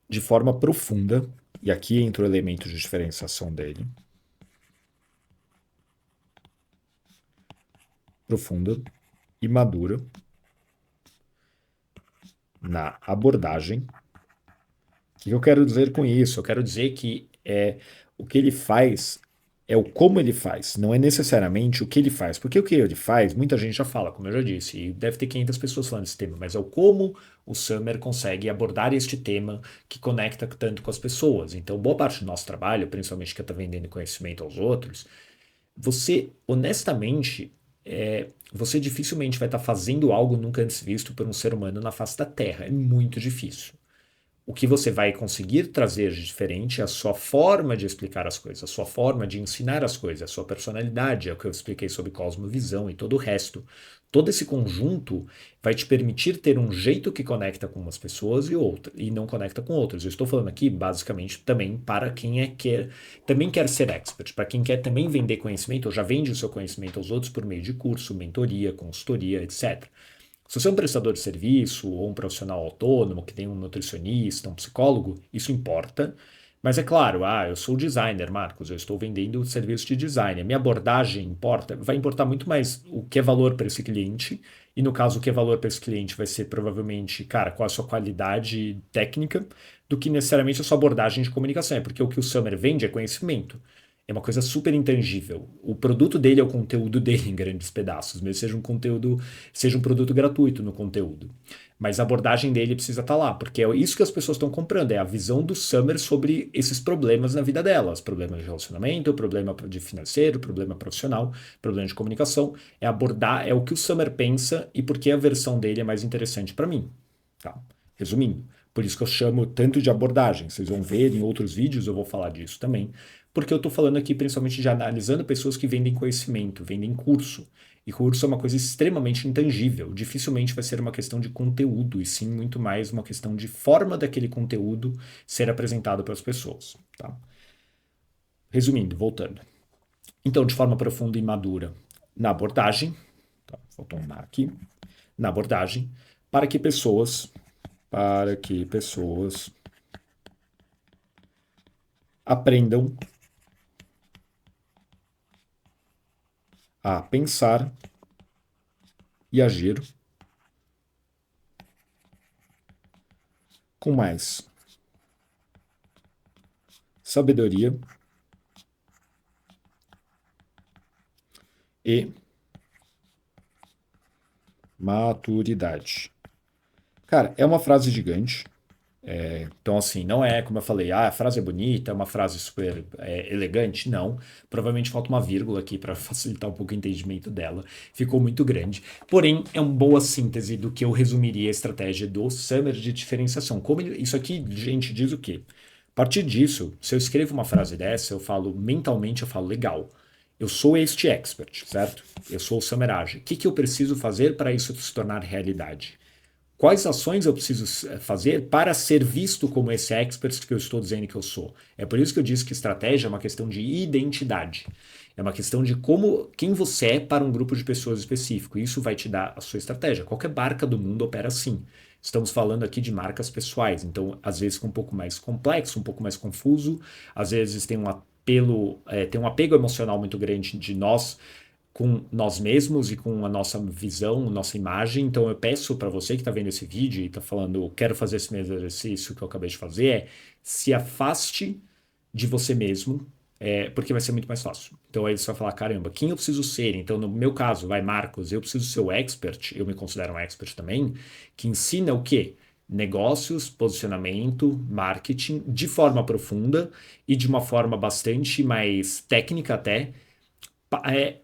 de forma profunda, e aqui entra o elemento de diferenciação dele, profunda e madura na abordagem. O que eu quero dizer com isso? Eu quero dizer que o que ele faz é o como ele faz, não é necessariamente o que ele faz. Porque o que ele faz, muita gente já fala, como eu já disse, e deve ter 500 pessoas falando desse tema, mas é o como o Summer consegue abordar este tema que conecta tanto com as pessoas. Então, boa parte do nosso trabalho, principalmente que está vendendo conhecimento aos outros, você, honestamente, você dificilmente vai estar fazendo algo nunca antes visto por um ser humano na face da Terra. É muito difícil. O que você vai conseguir trazer de diferente é a sua forma de explicar as coisas, a sua forma de ensinar as coisas, a sua personalidade, é o que eu expliquei sobre cosmovisão e todo o resto. Todo esse conjunto vai te permitir ter um jeito que conecta com umas pessoas e não conecta com outras. Eu estou falando aqui basicamente também para quem também quer ser expert, para quem quer também vender conhecimento ou já vende o seu conhecimento aos outros por meio de curso, mentoria, consultoria, etc. Se você é um prestador de serviço ou um profissional autônomo que tem um nutricionista, um psicólogo, isso importa. Mas é claro, eu sou designer, Marcos, eu estou vendendo serviço de design. A minha abordagem importa, vai importar muito mais o que é valor para esse cliente. E no caso, o que é valor para esse cliente vai ser provavelmente, cara, qual a sua qualidade técnica, do que necessariamente a sua abordagem de comunicação. É porque o que o Summer vende é conhecimento. É uma coisa super intangível. O produto dele é o conteúdo dele em grandes pedaços, mesmo seja um produto gratuito no conteúdo. Mas a abordagem dele precisa estar lá, porque é isso que as pessoas estão comprando, é a visão do Summer sobre esses problemas na vida delas, problemas de relacionamento, problema de financeiro, problema profissional, problema de comunicação, é abordar, é o que o Summer pensa e por que a versão dele é mais interessante para mim, tá? Resumindo, por isso que eu chamo tanto de abordagem. Vocês vão ver em outros vídeos, eu vou falar disso também, porque eu estou falando aqui principalmente de analisando pessoas que vendem conhecimento, vendem curso. E curso é uma coisa extremamente intangível. Dificilmente vai ser uma questão de conteúdo, e sim muito mais uma questão de forma daquele conteúdo ser apresentado para as pessoas. Tá? Resumindo, voltando. Então, de forma profunda e madura, na abordagem, tá? Faltou um aqui, na abordagem, para que pessoas aprendam a pensar e agir com mais sabedoria e maturidade. Cara, é uma frase gigante. Então, assim, não é como eu falei, a frase é bonita, é uma frase super elegante. Não. Provavelmente falta uma vírgula aqui para facilitar um pouco o entendimento dela. Ficou muito grande. Porém, é uma boa síntese do que eu resumiria a estratégia do Summer de diferenciação. Isso aqui, gente, diz o quê? A partir disso, se eu escrevo uma frase dessa, eu falo mentalmente, eu falo legal. Eu sou este expert, certo? Eu sou o Summerage. O que eu preciso fazer para isso se tornar realidade? quais ações eu preciso fazer para ser visto como esse expert que eu estou dizendo que eu sou. É por isso que eu disse que estratégia é uma questão de identidade. É uma questão de quem você é para um grupo de pessoas específico. Isso vai te dar a sua estratégia. Qualquer marca do mundo opera assim. Estamos falando aqui de marcas pessoais, então às vezes fica um pouco mais complexo, um pouco mais confuso, às vezes tem um apego emocional muito grande de nós com nós mesmos e com a nossa visão, nossa imagem. Então eu peço para você que está vendo esse vídeo e está falando, quero fazer esse mesmo exercício que eu acabei de fazer, se afaste de você mesmo, porque vai ser muito mais fácil. Então aí você vai falar, caramba, quem eu preciso ser? Então no meu caso, vai Marcos, eu preciso ser o expert, eu me considero um expert também, que ensina o quê? Negócios, posicionamento, marketing, de forma profunda e de uma forma bastante mais técnica até,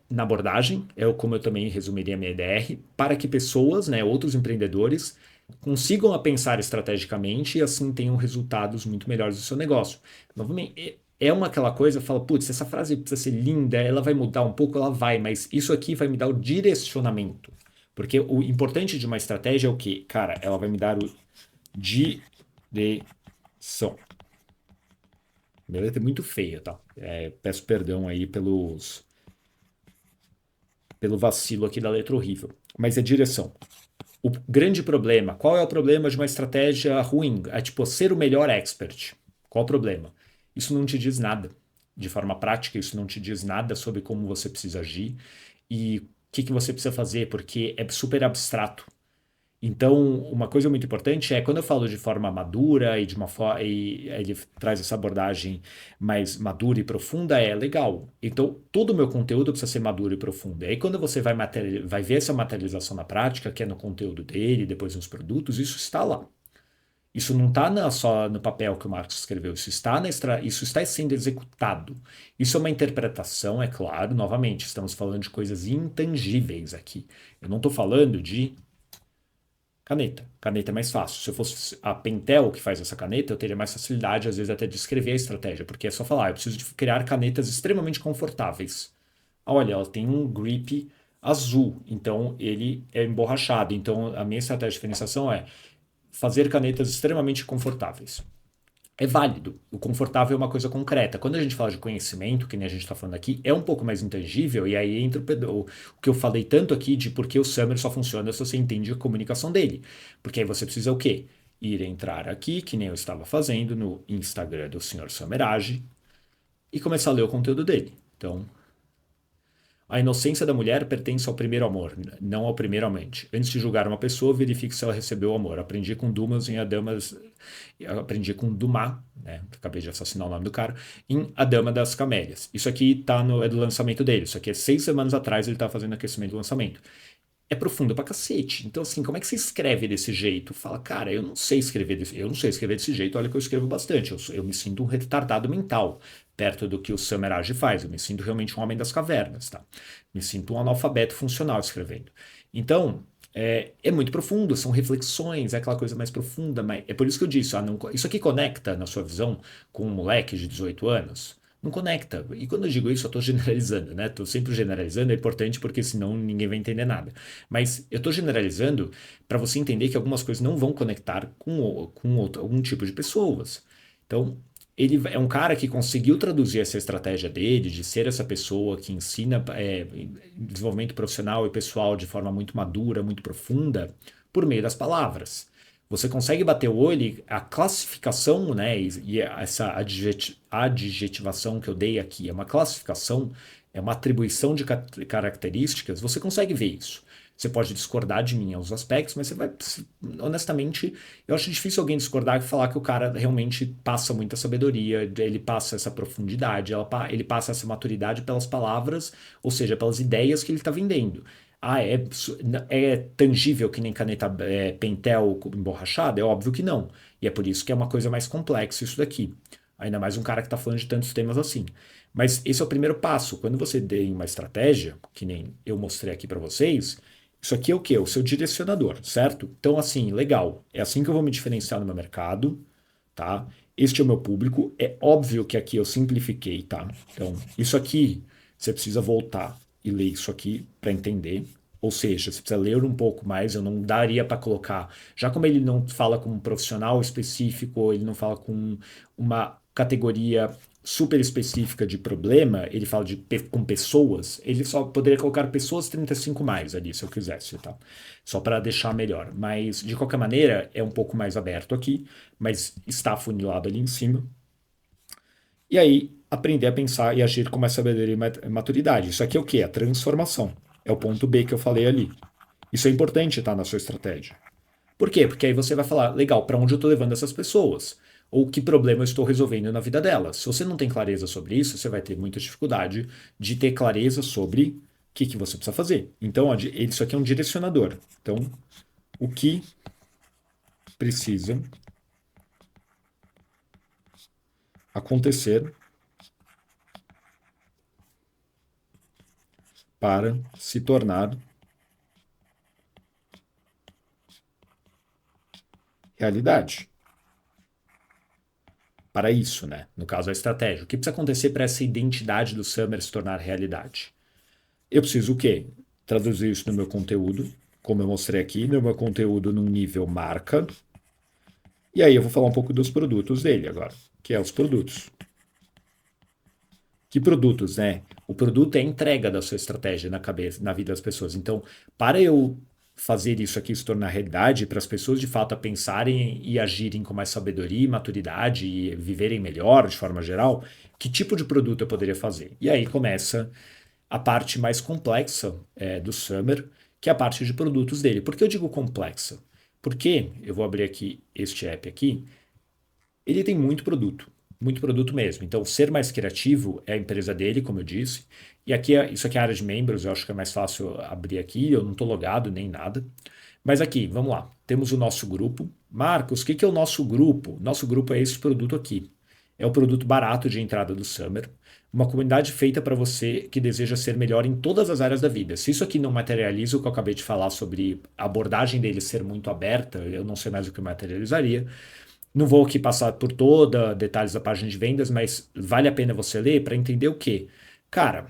na abordagem, como eu também resumiria a minha EDR, para que pessoas, né, outros empreendedores, consigam a pensar estrategicamente e assim tenham resultados muito melhores do seu negócio. Novamente, aquela coisa, fala, putz, essa frase precisa ser linda, ela vai mudar um pouco, ela vai, mas isso aqui vai me dar o direcionamento. Porque o importante de uma estratégia é o quê? Cara, ela vai me dar o direção. Minha letra é muito feia, tá? Peço perdão aí pelo vacilo aqui da letra horrível. Mas é direção. O grande problema, qual é o problema de uma estratégia ruim? É tipo ser o melhor expert. Qual o problema? Isso não te diz nada. De forma prática, isso não te diz nada sobre como você precisa agir e o que você precisa fazer, porque é super abstrato. Então, uma coisa muito importante é quando eu falo de forma madura e de uma e ele traz essa abordagem mais madura e profunda, é legal. Então, todo o meu conteúdo precisa ser maduro e profundo. E aí, quando você vai ver essa materialização na prática, que é no conteúdo dele, depois nos produtos, isso está lá. Isso não está só no papel que o Marcos escreveu, isso está sendo executado. Isso é uma interpretação, é claro, novamente, estamos falando de coisas intangíveis aqui. Eu não estou falando de caneta. Caneta é mais fácil. Se eu fosse a Pentel que faz essa caneta, eu teria mais facilidade, às vezes, até de escrever a estratégia, porque é só falar, eu preciso de criar canetas extremamente confortáveis. Olha, ela tem um grip azul, então ele é emborrachado. Então a minha estratégia de diferenciação é fazer canetas extremamente confortáveis. É válido. O confortável é uma coisa concreta. Quando a gente fala de conhecimento, que nem a gente está falando aqui, é um pouco mais intangível, e aí entra o que eu falei tanto aqui de por que o Summer só funciona se você entende a comunicação dele. Porque aí você precisa o quê? Ir entrar aqui, que nem eu estava fazendo no Instagram do Sr. Summerage, e começar a ler o conteúdo dele. Então, a inocência da mulher pertence ao primeiro amor, não ao primeiro amante. Antes de julgar uma pessoa, verifique se ela recebeu o amor. Aprendi com Dumas em A Damas. Aprendi com Dumas, né? Acabei de assassinar o nome do cara, em A Dama das Camélias. Isso aqui é do lançamento dele. Isso aqui é 6 semanas atrás ele tá fazendo aquecimento do lançamento. É profundo pra cacete. Então, assim, como é que você escreve desse jeito? Fala, cara, eu não sei escrever desse jeito, olha que eu escrevo bastante. Eu me sinto um retardado mental perto do que o Samerage faz. Eu me sinto realmente um homem das cavernas, tá? Me sinto um analfabeto funcional escrevendo. Então, é muito profundo, são reflexões, é aquela coisa mais profunda, mas é por isso que eu disse, isso aqui conecta, na sua visão, com um moleque de 18 anos? Não conecta. E quando eu digo isso, eu estou generalizando, né? Estou sempre generalizando, é importante porque senão ninguém vai entender nada. Mas eu estou generalizando para você entender que algumas coisas não vão conectar com algum tipo de pessoas. Então, ele é um cara que conseguiu traduzir essa estratégia dele, de ser essa pessoa que ensina desenvolvimento profissional e pessoal de forma muito madura, muito profunda, por meio das palavras. Você consegue bater o olho, a classificação, né, e essa adjetivação que eu dei aqui é uma classificação, é uma atribuição de características, você consegue ver isso. Você pode discordar de mim em alguns aspectos, mas você vai, honestamente, eu acho difícil alguém discordar e falar que o cara realmente passa muita sabedoria, ele passa essa profundidade, ele passa essa maturidade pelas palavras, ou seja, pelas ideias que ele está vendendo. Ah, é tangível que nem caneta Pentel emborrachada? É óbvio que não. E é por isso que é uma coisa mais complexa isso daqui. Ainda mais um cara que está falando de tantos temas assim. Mas esse é o primeiro passo. Quando você tem uma estratégia, que nem eu mostrei aqui para vocês, isso aqui é o quê? O seu direcionador, certo? Então, assim, legal. É assim que eu vou me diferenciar no meu mercado, tá? Este é o meu público. É óbvio que aqui eu simplifiquei, tá? Então, isso aqui, você precisa voltar e ler isso aqui para entender. Ou seja, você precisa ler um pouco mais, eu não daria para colocar. Já como ele não fala com um profissional específico, ele não fala com uma categoria super específica de problema, ele fala com pessoas, ele só poderia colocar pessoas 35 mais ali, se eu quisesse, tá? Só para deixar melhor. Mas, de qualquer maneira, é um pouco mais aberto aqui, mas está afunilado ali em cima. E aí, aprender a pensar e agir com mais sabedoria e maturidade. Isso aqui é o quê? A transformação. É o ponto B que eu falei ali. Isso é importante, tá, na sua estratégia. Por quê? Porque aí você vai falar, legal, para onde eu estou levando essas pessoas? Ou que problema eu estou resolvendo na vida delas? Se você não tem clareza sobre isso, você vai ter muita dificuldade de ter clareza sobre o que você precisa fazer. Então, isso aqui é um direcionador. Então, o que precisa acontecer para se tornar realidade? Para isso, né? No caso, a estratégia. O que precisa acontecer para essa identidade do Summer se tornar realidade? Eu preciso o quê? Traduzir isso no meu conteúdo, como eu mostrei aqui, no meu conteúdo num nível marca. E aí eu vou falar um pouco dos produtos dele agora, que é os produtos. Que produtos, né? O produto é a entrega da sua estratégia na cabeça, na vida das pessoas. Então, para eu fazer isso aqui se tornar realidade, para as pessoas de fato a pensarem e agirem com mais sabedoria e maturidade e viverem melhor de forma geral, que tipo de produto eu poderia fazer? E aí começa a parte mais complexa do Summer, que é a parte de produtos dele. Por que eu digo complexa? Porque eu vou abrir aqui este app aqui, ele tem muito produto mesmo. Então, ser mais criativo é a empresa dele, como eu disse. E aqui, isso aqui é a área de membros, eu acho que é mais fácil abrir aqui, eu não estou logado nem nada. Mas aqui, vamos lá, temos o nosso grupo. Marcos, o que é o nosso grupo? Nosso grupo é esse produto aqui. É o produto barato de entrada do Summer. Uma comunidade feita para você que deseja ser melhor em todas as áreas da vida. Se isso aqui não materializa o que eu acabei de falar sobre a abordagem dele ser muito aberta, eu não sei mais o que materializaria. Não vou aqui passar por toda detalhes da página de vendas, mas vale a pena você ler para entender o quê? Cara,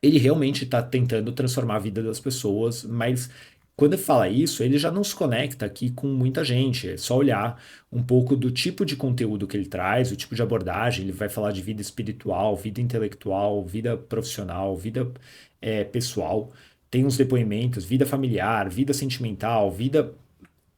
ele realmente está tentando transformar a vida das pessoas, mas quando ele fala isso, ele já não se conecta aqui com muita gente. É só olhar um pouco do tipo de conteúdo que ele traz, o tipo de abordagem. Ele vai falar de vida espiritual, vida intelectual, vida profissional, vida pessoal. Tem uns depoimentos, vida familiar, vida sentimental, vida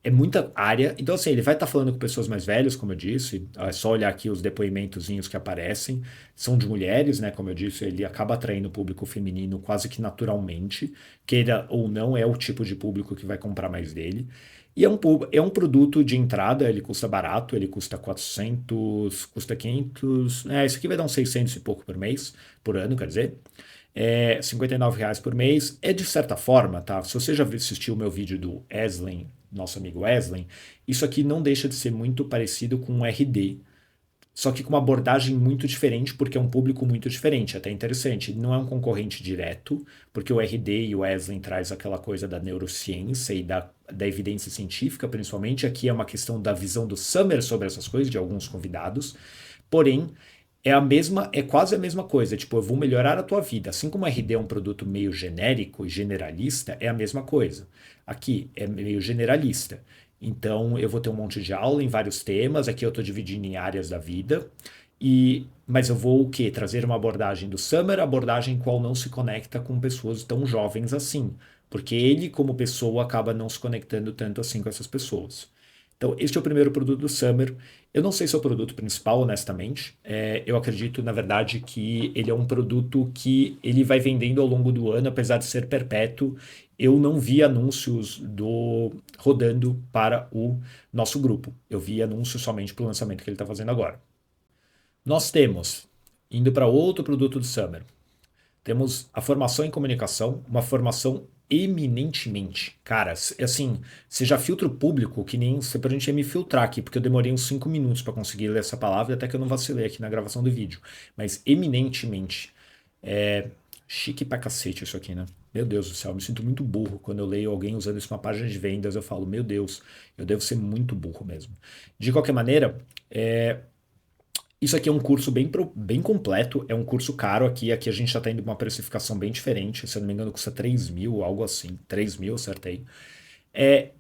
é muita área. Então, assim, ele vai estar falando com pessoas mais velhas, como eu disse. É só olhar aqui os depoimentozinhos que aparecem. São de mulheres, né? Como eu disse, ele acaba atraindo o público feminino quase que naturalmente. Queira ou não, é o tipo de público que vai comprar mais dele. E é um produto de entrada, ele custa barato, ele custa 400, custa 500. Isso aqui vai dar uns 600 e pouco por mês, por ano, quer dizer. R$ 59 por mês. É de certa forma, tá? Se você já assistiu o meu vídeo do Eslen, nosso amigo Eslen, isso aqui não deixa de ser muito parecido com um RD, só que com uma abordagem muito diferente, porque é um público muito diferente, até interessante. Ele não é um concorrente direto, porque o RD e o Eslen traz aquela coisa da neurociência e da evidência científica, principalmente. Aqui é uma questão da visão do Summer sobre essas coisas, de alguns convidados. Porém, é quase a mesma coisa. Tipo, eu vou melhorar a tua vida. Assim como o RD é um produto meio genérico e generalista, é a mesma coisa. Aqui é meio generalista. Então, eu vou ter um monte de aula em vários temas. Aqui eu estou dividindo em áreas da vida. Mas eu vou o quê? Trazer uma abordagem do Summer, abordagem qual não se conecta com pessoas tão jovens assim. Porque ele, como pessoa, acaba não se conectando tanto assim com essas pessoas. Então, este é o primeiro produto do Summer. Eu não sei se é o produto principal, honestamente. Eu acredito, na verdade, que ele é um produto que ele vai vendendo ao longo do ano, apesar de ser perpétuo. Eu não vi anúncios rodando para o nosso grupo. Eu vi anúncios somente para o lançamento que ele está fazendo agora. Nós temos, indo para outro produto do Summer, temos a formação em comunicação, uma formação eminentemente. Cara, assim, você já filtra o público que nem se a gente ia me filtrar aqui, porque eu demorei uns 5 minutos para conseguir ler essa palavra, até que eu não vacilei aqui na gravação do vídeo. Mas eminentemente. Chique pra cacete isso aqui, né? Meu Deus do céu, eu me sinto muito burro quando eu leio alguém usando isso numa página de vendas. Eu falo, meu Deus, eu devo ser muito burro mesmo. De qualquer maneira, Isso aqui é um curso bem completo, é um curso caro aqui. Aqui a gente já está indo com uma precificação bem diferente. Se eu não me engano, custa 3 mil, algo assim. 3 mil, acertei.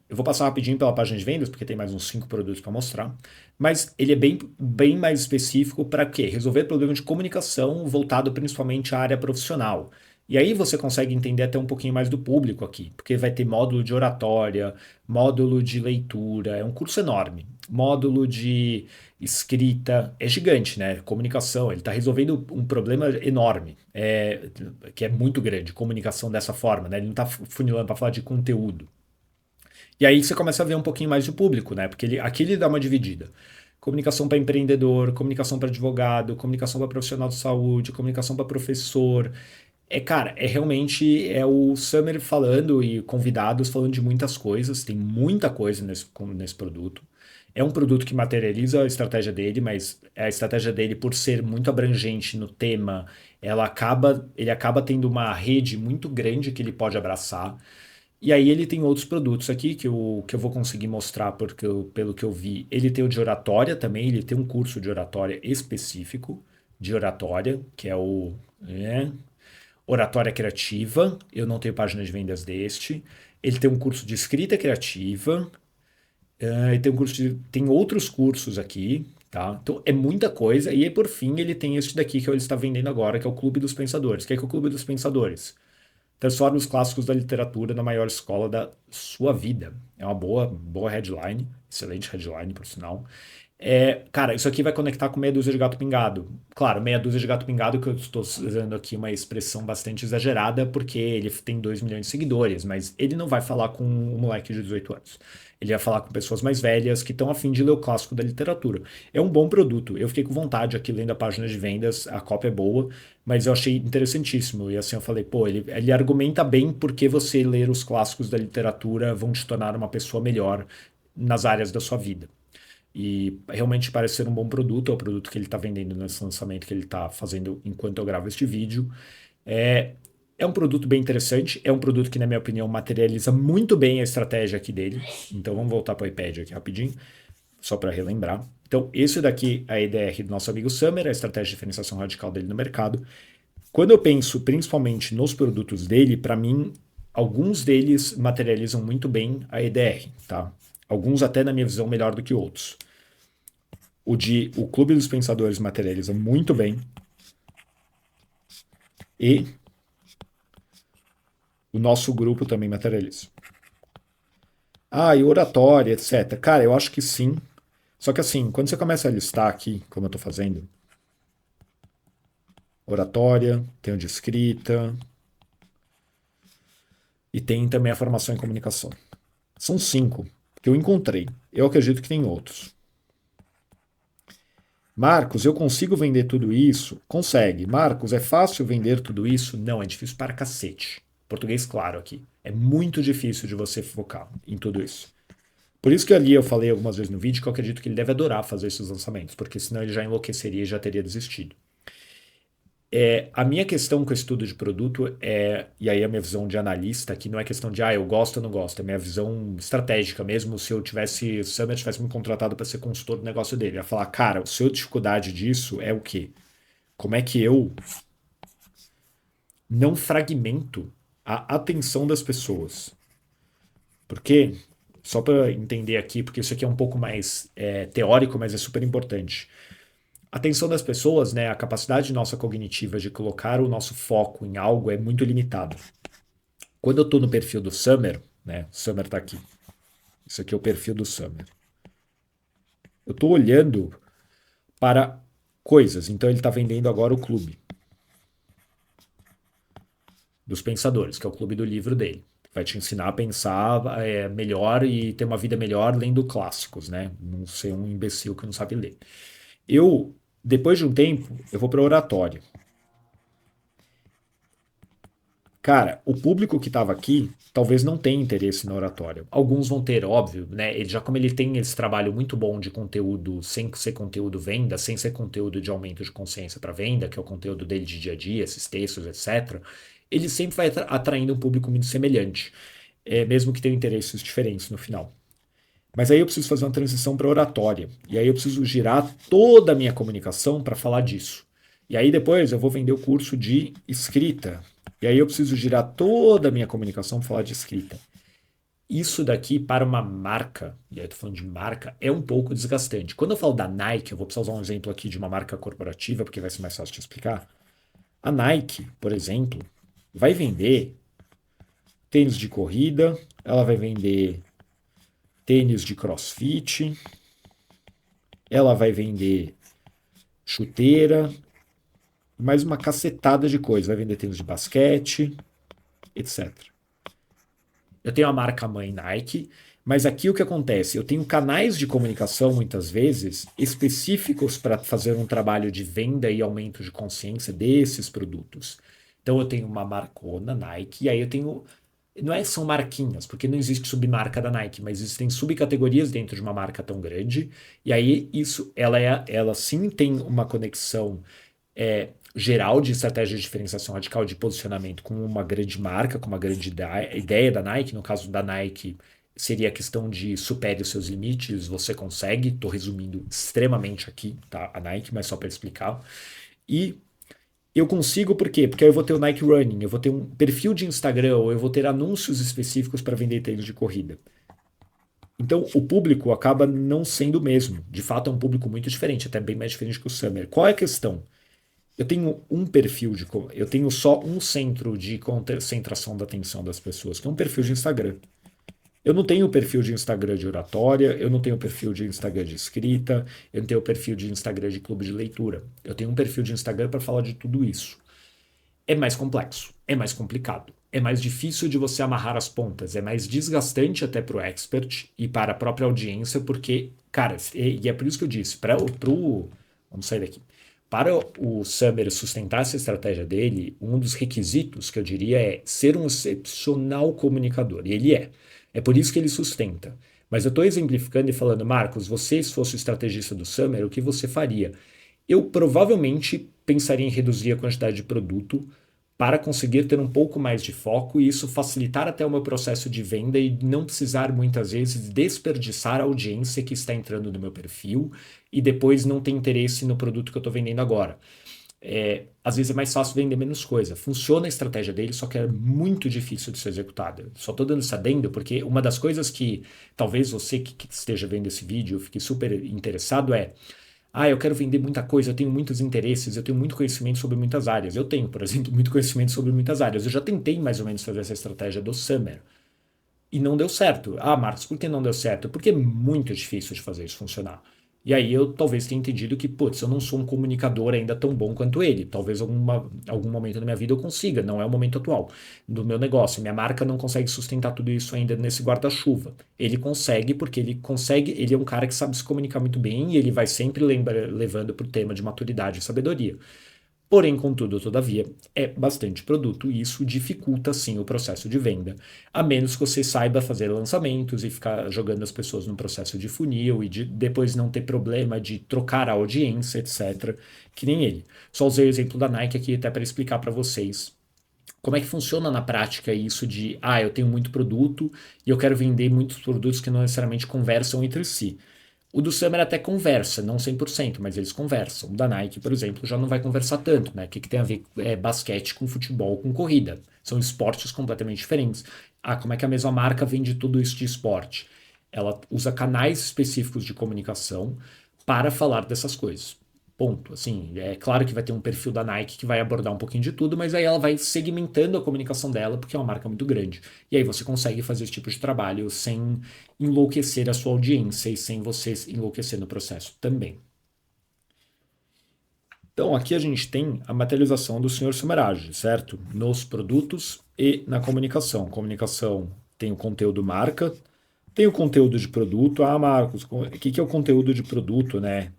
Eu vou passar rapidinho pela página de vendas, porque tem mais uns 5 produtos para mostrar. Mas ele é bem mais específico para quê? Resolver problema de comunicação voltado principalmente à área profissional. E aí você consegue entender até um pouquinho mais do público aqui, porque vai ter módulo de oratória, módulo de leitura, é um curso enorme. Módulo de escrita, é gigante, né? Comunicação, ele está resolvendo um problema enorme, que é muito grande, comunicação dessa forma, né? Ele não está funilando para falar de conteúdo. E aí você começa a ver um pouquinho mais de público, né? Porque aqui ele dá uma dividida. Comunicação para empreendedor, comunicação para advogado, comunicação para profissional de saúde, comunicação para professor. Cara, realmente o Summer falando e convidados falando de muitas coisas, tem muita coisa nesse produto. É um produto que materializa a estratégia dele, mas a estratégia dele, por ser muito abrangente no tema, ele acaba tendo uma rede muito grande que ele pode abraçar. E aí ele tem outros produtos aqui que eu vou conseguir mostrar porque pelo que eu vi. Ele tem o de oratória também, ele tem um curso de oratória específico de oratória, que é o Oratória Criativa. Eu não tenho página de vendas deste. Ele tem um curso de escrita criativa. Ele tem tem outros cursos aqui, tá? Então é muita coisa. E aí, por fim, ele tem este daqui que ele está vendendo agora, que é o Clube dos Pensadores. O que é o Clube dos Pensadores? Transforme os clássicos da literatura na maior escola da sua vida. É uma boa headline, excelente headline, por sinal. Cara, isso aqui vai conectar com meia dúzia de gato pingado. Claro, meia dúzia de gato pingado, que eu estou usando aqui uma expressão bastante exagerada, porque ele tem 2 milhões de seguidores, mas ele não vai falar com um moleque de 18 anos. Ele vai falar com pessoas mais velhas que estão a fim de ler o clássico da literatura. É um bom produto. Eu fiquei com vontade aqui lendo a página de vendas, a cópia é boa, mas eu achei interessantíssimo. E assim eu falei, pô, ele argumenta bem porque você ler os clássicos da literatura vão te tornar uma pessoa melhor nas áreas da sua vida. E realmente parece ser um bom produto, é o produto que ele está vendendo nesse lançamento que ele está fazendo enquanto eu gravo este vídeo. É um produto bem interessante, é um produto que, na minha opinião, materializa muito bem a estratégia aqui dele. Então vamos voltar para o iPad aqui rapidinho, só para relembrar. Então, esse daqui é a EDR do nosso amigo Summer, a estratégia de diferenciação radical dele no mercado. Quando eu penso principalmente nos produtos dele, para mim, alguns deles materializam muito bem a EDR, tá? Alguns até, na minha visão, melhor do que outros. O Clube dos Pensadores materializa muito bem. E o nosso grupo também materializa. E oratória, etc. Cara, eu acho que sim. Só que assim, quando você começa a listar aqui, como eu estou fazendo, oratória, tem o de escrita, e tem também a formação em comunicação. São 5 que eu encontrei. Eu acredito que tem outros. Marcos, eu consigo vender tudo isso? Consegue. Marcos, é fácil vender tudo isso? Não, é difícil para cacete. Português claro aqui. É muito difícil de você focar em tudo isso. Por isso que ali eu falei algumas vezes no vídeo que eu acredito que ele deve adorar fazer esses lançamentos, porque senão ele já enlouqueceria e já teria desistido. A minha questão com o estudo de produto e aí a minha visão de analista, que não é questão de eu gosto ou não gosto, é minha visão estratégica mesmo. Se o Summer tivesse me contratado para ser consultor do negócio dele, eu ia falar, cara, a sua dificuldade disso é o quê? Como é que eu não fragmento a atenção das pessoas? Porque, só para entender aqui, porque isso aqui é um pouco mais teórico, mas é super importante. A atenção das pessoas, né, a capacidade nossa cognitiva de colocar o nosso foco em algo é muito limitada. Quando eu estou no perfil do Summer, né, o Summer está aqui. Isso aqui é o perfil do Summer. Eu estou olhando para coisas. Então ele está vendendo agora o clube dos pensadores, que é o clube do livro dele. Vai te ensinar a pensar melhor e ter uma vida melhor lendo clássicos, né? Não ser um imbecil que não sabe ler. Depois de um tempo, eu vou para oratório. Cara, o público que estava aqui talvez não tenha interesse na oratória. Alguns vão ter, óbvio, né? Como ele tem esse trabalho muito bom de conteúdo, sem ser conteúdo venda, sem ser conteúdo de aumento de consciência para venda, que é o conteúdo dele de dia a dia, esses textos, etc., ele sempre vai atraindo um público muito semelhante, mesmo que tenha interesses diferentes no final. Mas aí eu preciso fazer uma transição para oratória. E aí eu preciso girar toda a minha comunicação para falar disso. E aí depois eu vou vender o curso de escrita. E aí eu preciso girar toda a minha comunicação para falar de escrita. Isso daqui para uma marca, e aí eu tô falando de marca, é um pouco desgastante. Quando eu falo da Nike, eu vou precisar usar um exemplo aqui de uma marca corporativa, porque vai ser mais fácil de explicar. A Nike, por exemplo, vai vender tênis de corrida, ela vai vender tênis de CrossFit, ela vai vender chuteira, mais uma cacetada de coisas. Vai vender tênis de basquete, etc. Eu tenho a marca mãe Nike, mas aqui o que acontece? Eu tenho canais de comunicação, muitas vezes, específicos para fazer um trabalho de venda e aumento de consciência desses produtos. Então eu tenho uma marcona Nike, e aí eu tenho. Não é são marquinhas, porque não existe submarca da Nike, mas existem subcategorias dentro de uma marca tão grande. E aí isso, ela sim tem uma conexão geral de estratégia de diferenciação radical de posicionamento com uma grande marca, com uma grande ideia da Nike. No caso da Nike, seria a questão de supere os seus limites, você consegue. Estou resumindo extremamente aqui, tá? A Nike, mas só para explicar. E eu consigo por quê? Porque aí eu vou ter o Nike Running, eu vou ter um perfil de Instagram, ou eu vou ter anúncios específicos para vender tênis de corrida. Então, o público acaba não sendo o mesmo. De fato, é um público muito diferente, até bem mais diferente que o Summer. Qual é a questão? Eu tenho um perfil de. Eu tenho só um centro de concentração da atenção das pessoas, que é um perfil de Instagram. Eu não tenho perfil de Instagram de oratória, eu não tenho perfil de Instagram de escrita, eu não tenho perfil de Instagram de clube de leitura. Eu tenho um perfil de Instagram para falar de tudo isso. É mais complexo, é mais complicado, é mais difícil de você amarrar as pontas, é mais desgastante até para o expert e para a própria audiência, porque, cara, e é por isso que eu disse, vamos sair daqui. Para o Summer sustentar essa estratégia dele, um dos requisitos que eu diria é ser um excepcional comunicador, e ele é. É por isso que ele sustenta. Mas eu estou exemplificando e falando, Marcos, você, se fosse o estrategista do Summer, o que você faria? Eu provavelmente pensaria em reduzir a quantidade de produto para conseguir ter um pouco mais de foco e isso facilitar até o meu processo de venda e não precisar muitas vezes desperdiçar a audiência que está entrando no meu perfil e depois não ter interesse no produto que eu estou vendendo agora. Às vezes é mais fácil vender menos coisa. Funciona a estratégia dele, só que é muito difícil de ser executada. Só estou dando esse adendo porque uma das coisas que talvez você que esteja vendo esse vídeo fique super interessado é eu quero vender muita coisa, eu tenho muitos interesses, eu tenho muito conhecimento sobre muitas áreas. Eu tenho, por exemplo, muito conhecimento sobre muitas áreas. Eu já tentei mais ou menos fazer essa estratégia do Summer e não deu certo. Ah, Marcos, por que não deu certo? Porque é muito difícil de fazer isso funcionar. E aí eu talvez tenha entendido que, putz, eu não sou um comunicador ainda tão bom quanto ele. Talvez algum momento da minha vida eu consiga, não é o momento atual do meu negócio. Minha marca não consegue sustentar tudo isso ainda nesse guarda-chuva. Ele consegue porque ele é um cara que sabe se comunicar muito bem e ele vai sempre levando para o tema de maturidade e sabedoria. Porém, contudo, todavia, é bastante produto e isso dificulta sim o processo de venda, a menos que você saiba fazer lançamentos e ficar jogando as pessoas num processo de funil e depois não ter problema de trocar a audiência, etc. Que nem ele. Só usei o exemplo da Nike aqui até para explicar para vocês como é que funciona na prática isso de, eu tenho muito produto e eu quero vender muitos produtos que não necessariamente conversam entre si. O do Summer até conversa, não 100%, mas eles conversam. O da Nike, por exemplo, já não vai conversar tanto, né? O que tem a ver basquete com futebol, com corrida? São esportes completamente diferentes. Como é que a mesma marca vende tudo isso de esporte? Ela usa canais específicos de comunicação para falar dessas coisas. Ponto. Assim, é claro que vai ter um perfil da Nike que vai abordar um pouquinho de tudo, mas aí ela vai segmentando a comunicação dela, porque é uma marca muito grande. E aí você consegue fazer esse tipo de trabalho sem enlouquecer a sua audiência e sem você enlouquecer no processo também. Então, aqui a gente tem a materialização do senhor Sumerage, certo? Nos produtos e na comunicação. Comunicação tem o conteúdo marca, tem o conteúdo de produto. Marcos, o que é o conteúdo de produto, né?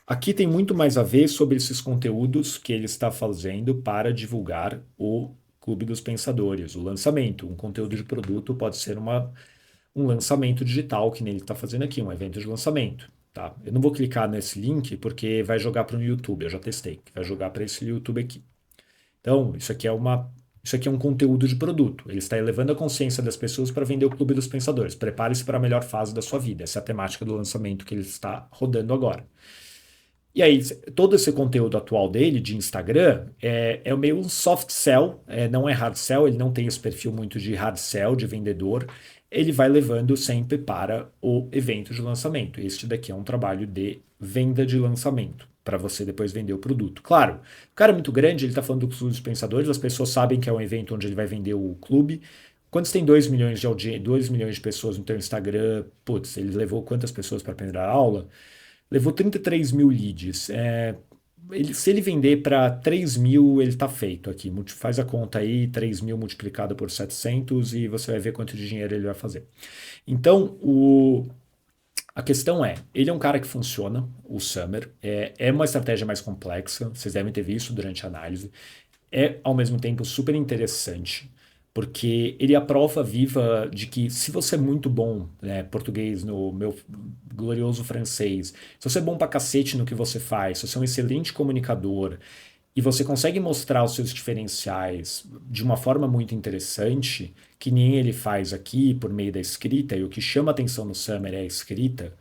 Aqui tem muito mais a ver sobre esses conteúdos que ele está fazendo para divulgar o Clube dos Pensadores, o lançamento. Um conteúdo de produto pode ser um lançamento digital, que nem ele está fazendo aqui, um evento de lançamento. Tá? Eu não vou clicar nesse link porque vai jogar para o YouTube, eu já testei, vai jogar para esse YouTube aqui. Então, isso aqui é Isso aqui é um conteúdo de produto. Ele está elevando a consciência das pessoas para vender o Clube dos Pensadores. Prepare-se para a melhor fase da sua vida. Essa é a temática do lançamento que ele está rodando agora. E aí, todo esse conteúdo atual dele, de Instagram, é meio um soft sell, não é hard sell, ele não tem esse perfil muito de hard sell, de vendedor. Ele vai levando sempre para o evento de lançamento. Este daqui é um trabalho de venda de lançamento, para você depois vender o produto. Claro, o cara é muito grande, ele está falando do Clube dos Pensadores, as pessoas sabem que é um evento onde ele vai vender o clube. Quando você tem 2 milhões de 2 milhões de pessoas no teu Instagram, putz, ele levou quantas pessoas para aprender a aula? Levou 33 mil leads. Se ele vender para 3 mil, ele está feito aqui. Faz a conta aí, 3 mil multiplicado por 700 e você vai ver quanto de dinheiro ele vai fazer. Então, a questão ele é um cara que funciona, o Summer. É uma estratégia mais complexa, vocês devem ter visto durante a análise. É, ao mesmo tempo, super interessante, porque ele é a prova viva de que se você é muito bom, né, português no meu glorioso francês, se você é bom pra cacete no que você faz, se você é um excelente comunicador e você consegue mostrar os seus diferenciais de uma forma muito interessante, que nem ele faz aqui por meio da escrita, e o que chama atenção no Summer é a escrita.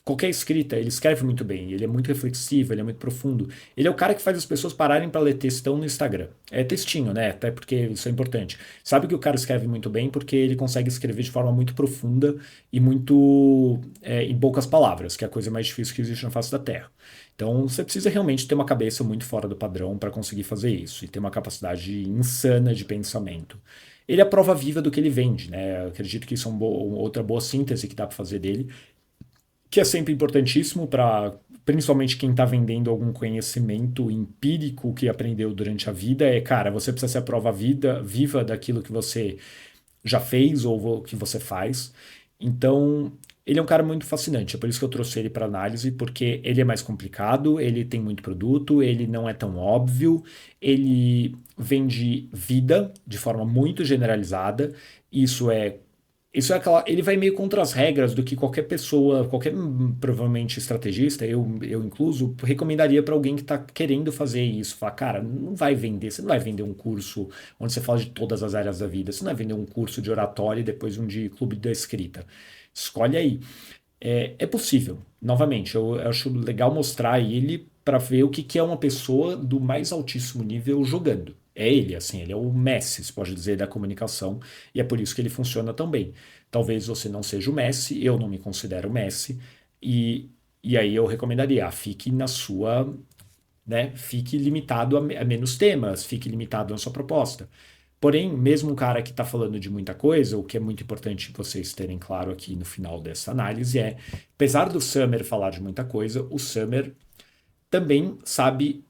Qualquer escrita, ele escreve muito bem, ele é muito reflexivo, ele é muito profundo. Ele é o cara que faz as pessoas pararem para ler textão no Instagram. É textinho, né? Até porque isso é importante. Sabe que o cara escreve muito bem porque ele consegue escrever de forma muito profunda e muito em poucas palavras, que é a coisa mais difícil que existe na face da Terra. Então você precisa realmente ter uma cabeça muito fora do padrão para conseguir fazer isso e ter uma capacidade insana de pensamento. Ele é a prova viva do que ele vende, né? Eu acredito que isso é outra boa síntese que dá para fazer dele, que é sempre importantíssimo para principalmente quem está vendendo algum conhecimento empírico que aprendeu durante a vida. Cara, você precisa ser a prova viva daquilo que você já fez ou que você faz. Então, ele é um cara muito fascinante. É por isso que eu trouxe ele para análise, porque ele é mais complicado, ele tem muito produto, ele não é tão óbvio, ele vende vida de forma muito generalizada. Isso é aquela. Ele vai meio contra as regras do que qualquer pessoa, qualquer provavelmente estrategista, eu incluso, recomendaria para alguém que está querendo fazer isso. Falar, cara, não vai vender, você não vai vender um curso onde você fala de todas as áreas da vida, você não vai vender um curso de oratória e depois um de clube da escrita. Escolhe aí. É possível. Novamente, eu acho legal mostrar ele para ver o que é uma pessoa do mais altíssimo nível jogando. É ele, assim, ele é o Messi, se pode dizer, da comunicação, e é por isso que ele funciona tão bem. Talvez você não seja o Messi, eu não me considero o Messi, e, e aí eu recomendaria, fique na sua, né, fique limitado a menos temas, fique limitado na sua proposta. Porém, mesmo um cara que está falando de muita coisa, o que é muito importante vocês terem claro aqui no final dessa análise apesar do Summer falar de muita coisa, o Summer também sabe,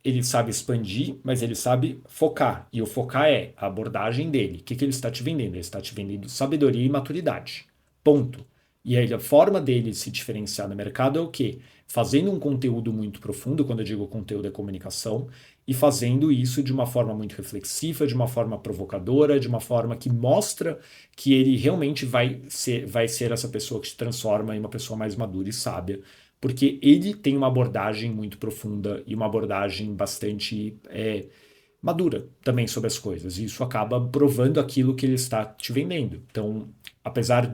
ele sabe expandir, mas ele sabe focar. E o focar é a abordagem dele. O que ele está te vendendo? Ele está te vendendo sabedoria e maturidade. Ponto. E aí a forma dele se diferenciar no mercado é o quê? Fazendo um conteúdo muito profundo, quando eu digo conteúdo é comunicação, e fazendo isso de uma forma muito reflexiva, de uma forma provocadora, de uma forma que mostra que ele realmente vai ser essa pessoa que se transforma em uma pessoa mais madura e sábia, porque ele tem uma abordagem muito profunda e uma abordagem bastante madura também sobre as coisas. E isso acaba provando aquilo que ele está te vendendo. Então, apesar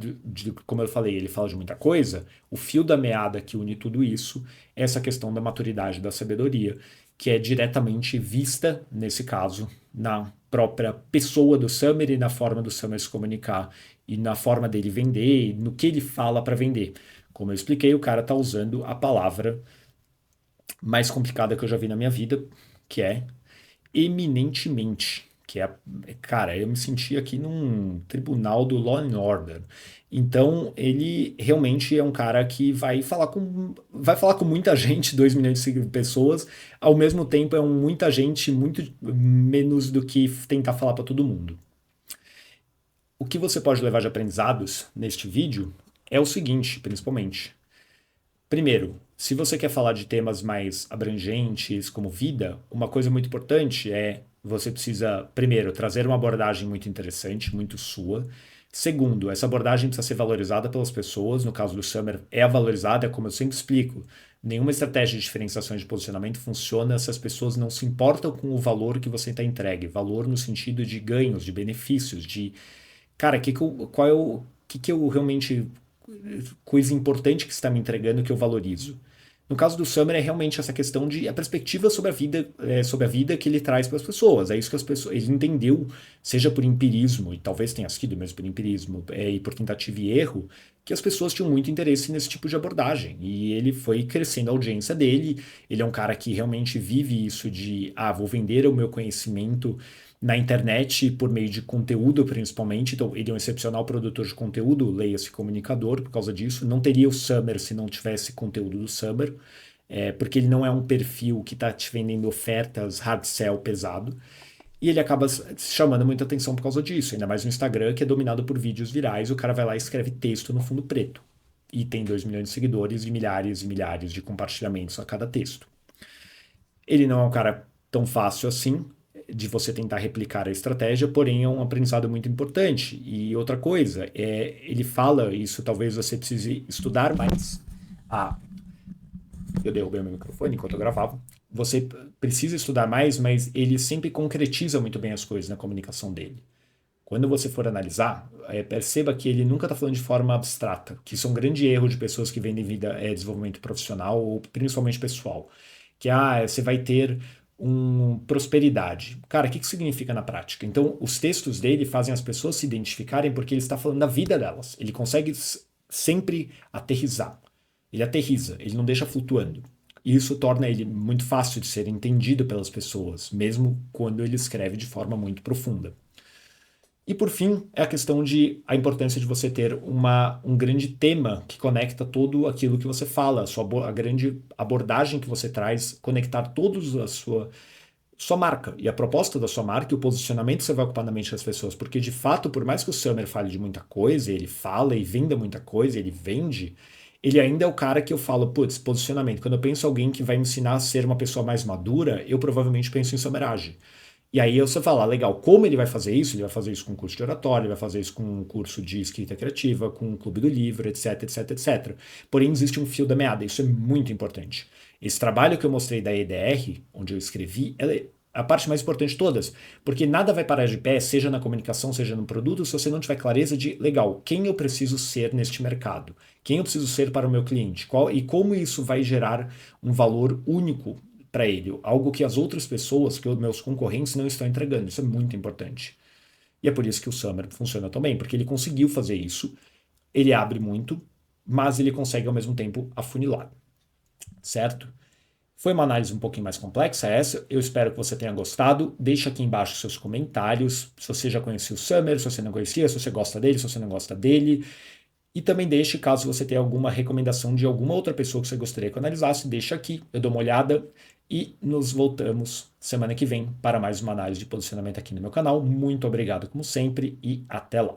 como eu falei, ele fala de muita coisa, o fio da meada que une tudo isso é essa questão da maturidade, da sabedoria, que é diretamente vista, nesse caso, na própria pessoa do Summer e na forma do Summer se comunicar e na forma dele vender e no que ele fala para vender. Como eu expliquei, o cara está usando a palavra mais complicada que eu já vi na minha vida, que é eminentemente. Cara, eu me senti aqui num tribunal do Law and Order. Então, ele realmente é um cara que vai falar com muita gente, 2 milhões de pessoas, ao mesmo tempo é muita gente, muito menos do que tentar falar para todo mundo. O que você pode levar de aprendizados neste vídeo é o seguinte, principalmente. Primeiro, se você quer falar de temas mais abrangentes, como vida, uma coisa muito importante você precisa, primeiro, trazer uma abordagem muito interessante, muito sua. Segundo, essa abordagem precisa ser valorizada pelas pessoas. No caso do Summer, é valorizada, como eu sempre explico. Nenhuma estratégia de diferenciação de posicionamento funciona se as pessoas não se importam com o valor que você está entregue. Valor no sentido de ganhos, de benefícios, de cara, qual é o que eu realmente coisa importante que você está me entregando que eu valorizo. No caso do Summer é realmente essa questão de a perspectiva sobre a vida que ele traz para as pessoas. É isso que as pessoas, ele entendeu, seja por empirismo, e talvez tenha sido mesmo por empirismo, e por tentativa e erro, que as pessoas tinham muito interesse nesse tipo de abordagem. E ele foi crescendo a audiência dele. Ele é um cara que realmente vive isso de, vou vender o meu conhecimento na internet por meio de conteúdo, principalmente. Então, ele é um excepcional produtor de conteúdo, leia-se comunicador, por causa disso. Não teria o Summer se não tivesse conteúdo do Summer, porque ele não é um perfil que está te vendendo ofertas hard sell pesado. E ele acaba chamando muita atenção por causa disso, ainda mais no Instagram, que é dominado por vídeos virais. O cara vai lá e escreve texto no fundo preto. E tem 2 milhões de seguidores e milhares e milhares de compartilhamentos a cada texto. Ele não é um cara tão fácil assim de você tentar replicar a estratégia, porém é um aprendizado muito importante. E outra coisa, ele fala isso, talvez você precise estudar mais. Eu derrubei o meu microfone enquanto eu gravava. Você precisa estudar mais, mas ele sempre concretiza muito bem as coisas na comunicação dele. Quando você for analisar, perceba que ele nunca está falando de forma abstrata, que isso é um grande erro de pessoas que vendem desenvolvimento profissional ou principalmente pessoal. Que você vai ter prosperidade. Cara, o que significa na prática? Então, os textos dele fazem as pessoas se identificarem porque ele está falando da vida delas. Ele consegue sempre aterrissar. Ele aterriza, ele não deixa flutuando. E isso torna ele muito fácil de ser entendido pelas pessoas, mesmo quando ele escreve de forma muito profunda. E por fim, é a questão de a importância de você ter um grande tema que conecta tudo aquilo que você fala, a grande abordagem que você traz, conectar todos a sua marca e a proposta da sua marca e o posicionamento que você vai ocupar na mente das pessoas. Porque, de fato, por mais que o Summer fale de muita coisa, ele fala e venda muita coisa, ele vende, ele ainda é o cara que eu falo, posicionamento. Quando eu penso em alguém que vai me ensinar a ser uma pessoa mais madura, eu provavelmente penso em Summerage. E aí você fala, legal, como ele vai fazer isso? Ele vai fazer isso com um curso de oratória, ele vai fazer isso com um curso de escrita criativa, com um clube do livro, etc, etc, etc. Porém, existe um fio da meada, isso é muito importante. Esse trabalho que eu mostrei da EDR, onde eu escrevi, ela é a parte mais importante de todas, porque nada vai parar de pé, seja na comunicação, seja no produto, se você não tiver clareza de, legal, quem eu preciso ser neste mercado? Quem eu preciso ser para o meu cliente? E como isso vai gerar um valor único para ele, algo que as outras pessoas, que os meus concorrentes não estão entregando. Isso é muito importante. E é por isso que o Summer funciona tão bem, porque ele conseguiu fazer isso, ele abre muito, mas ele consegue ao mesmo tempo afunilar, certo? Foi uma análise um pouquinho mais complexa essa, eu espero que você tenha gostado. Deixa aqui embaixo seus comentários, se você já conhecia o Summer, se você não conhecia, se você gosta dele, se você não gosta dele. E também deixe, caso você tenha alguma recomendação de alguma outra pessoa que você gostaria que eu analisasse, deixa aqui, eu dou uma olhada e nos voltamos semana que vem para mais uma análise de posicionamento aqui no meu canal. Muito obrigado como sempre e até lá.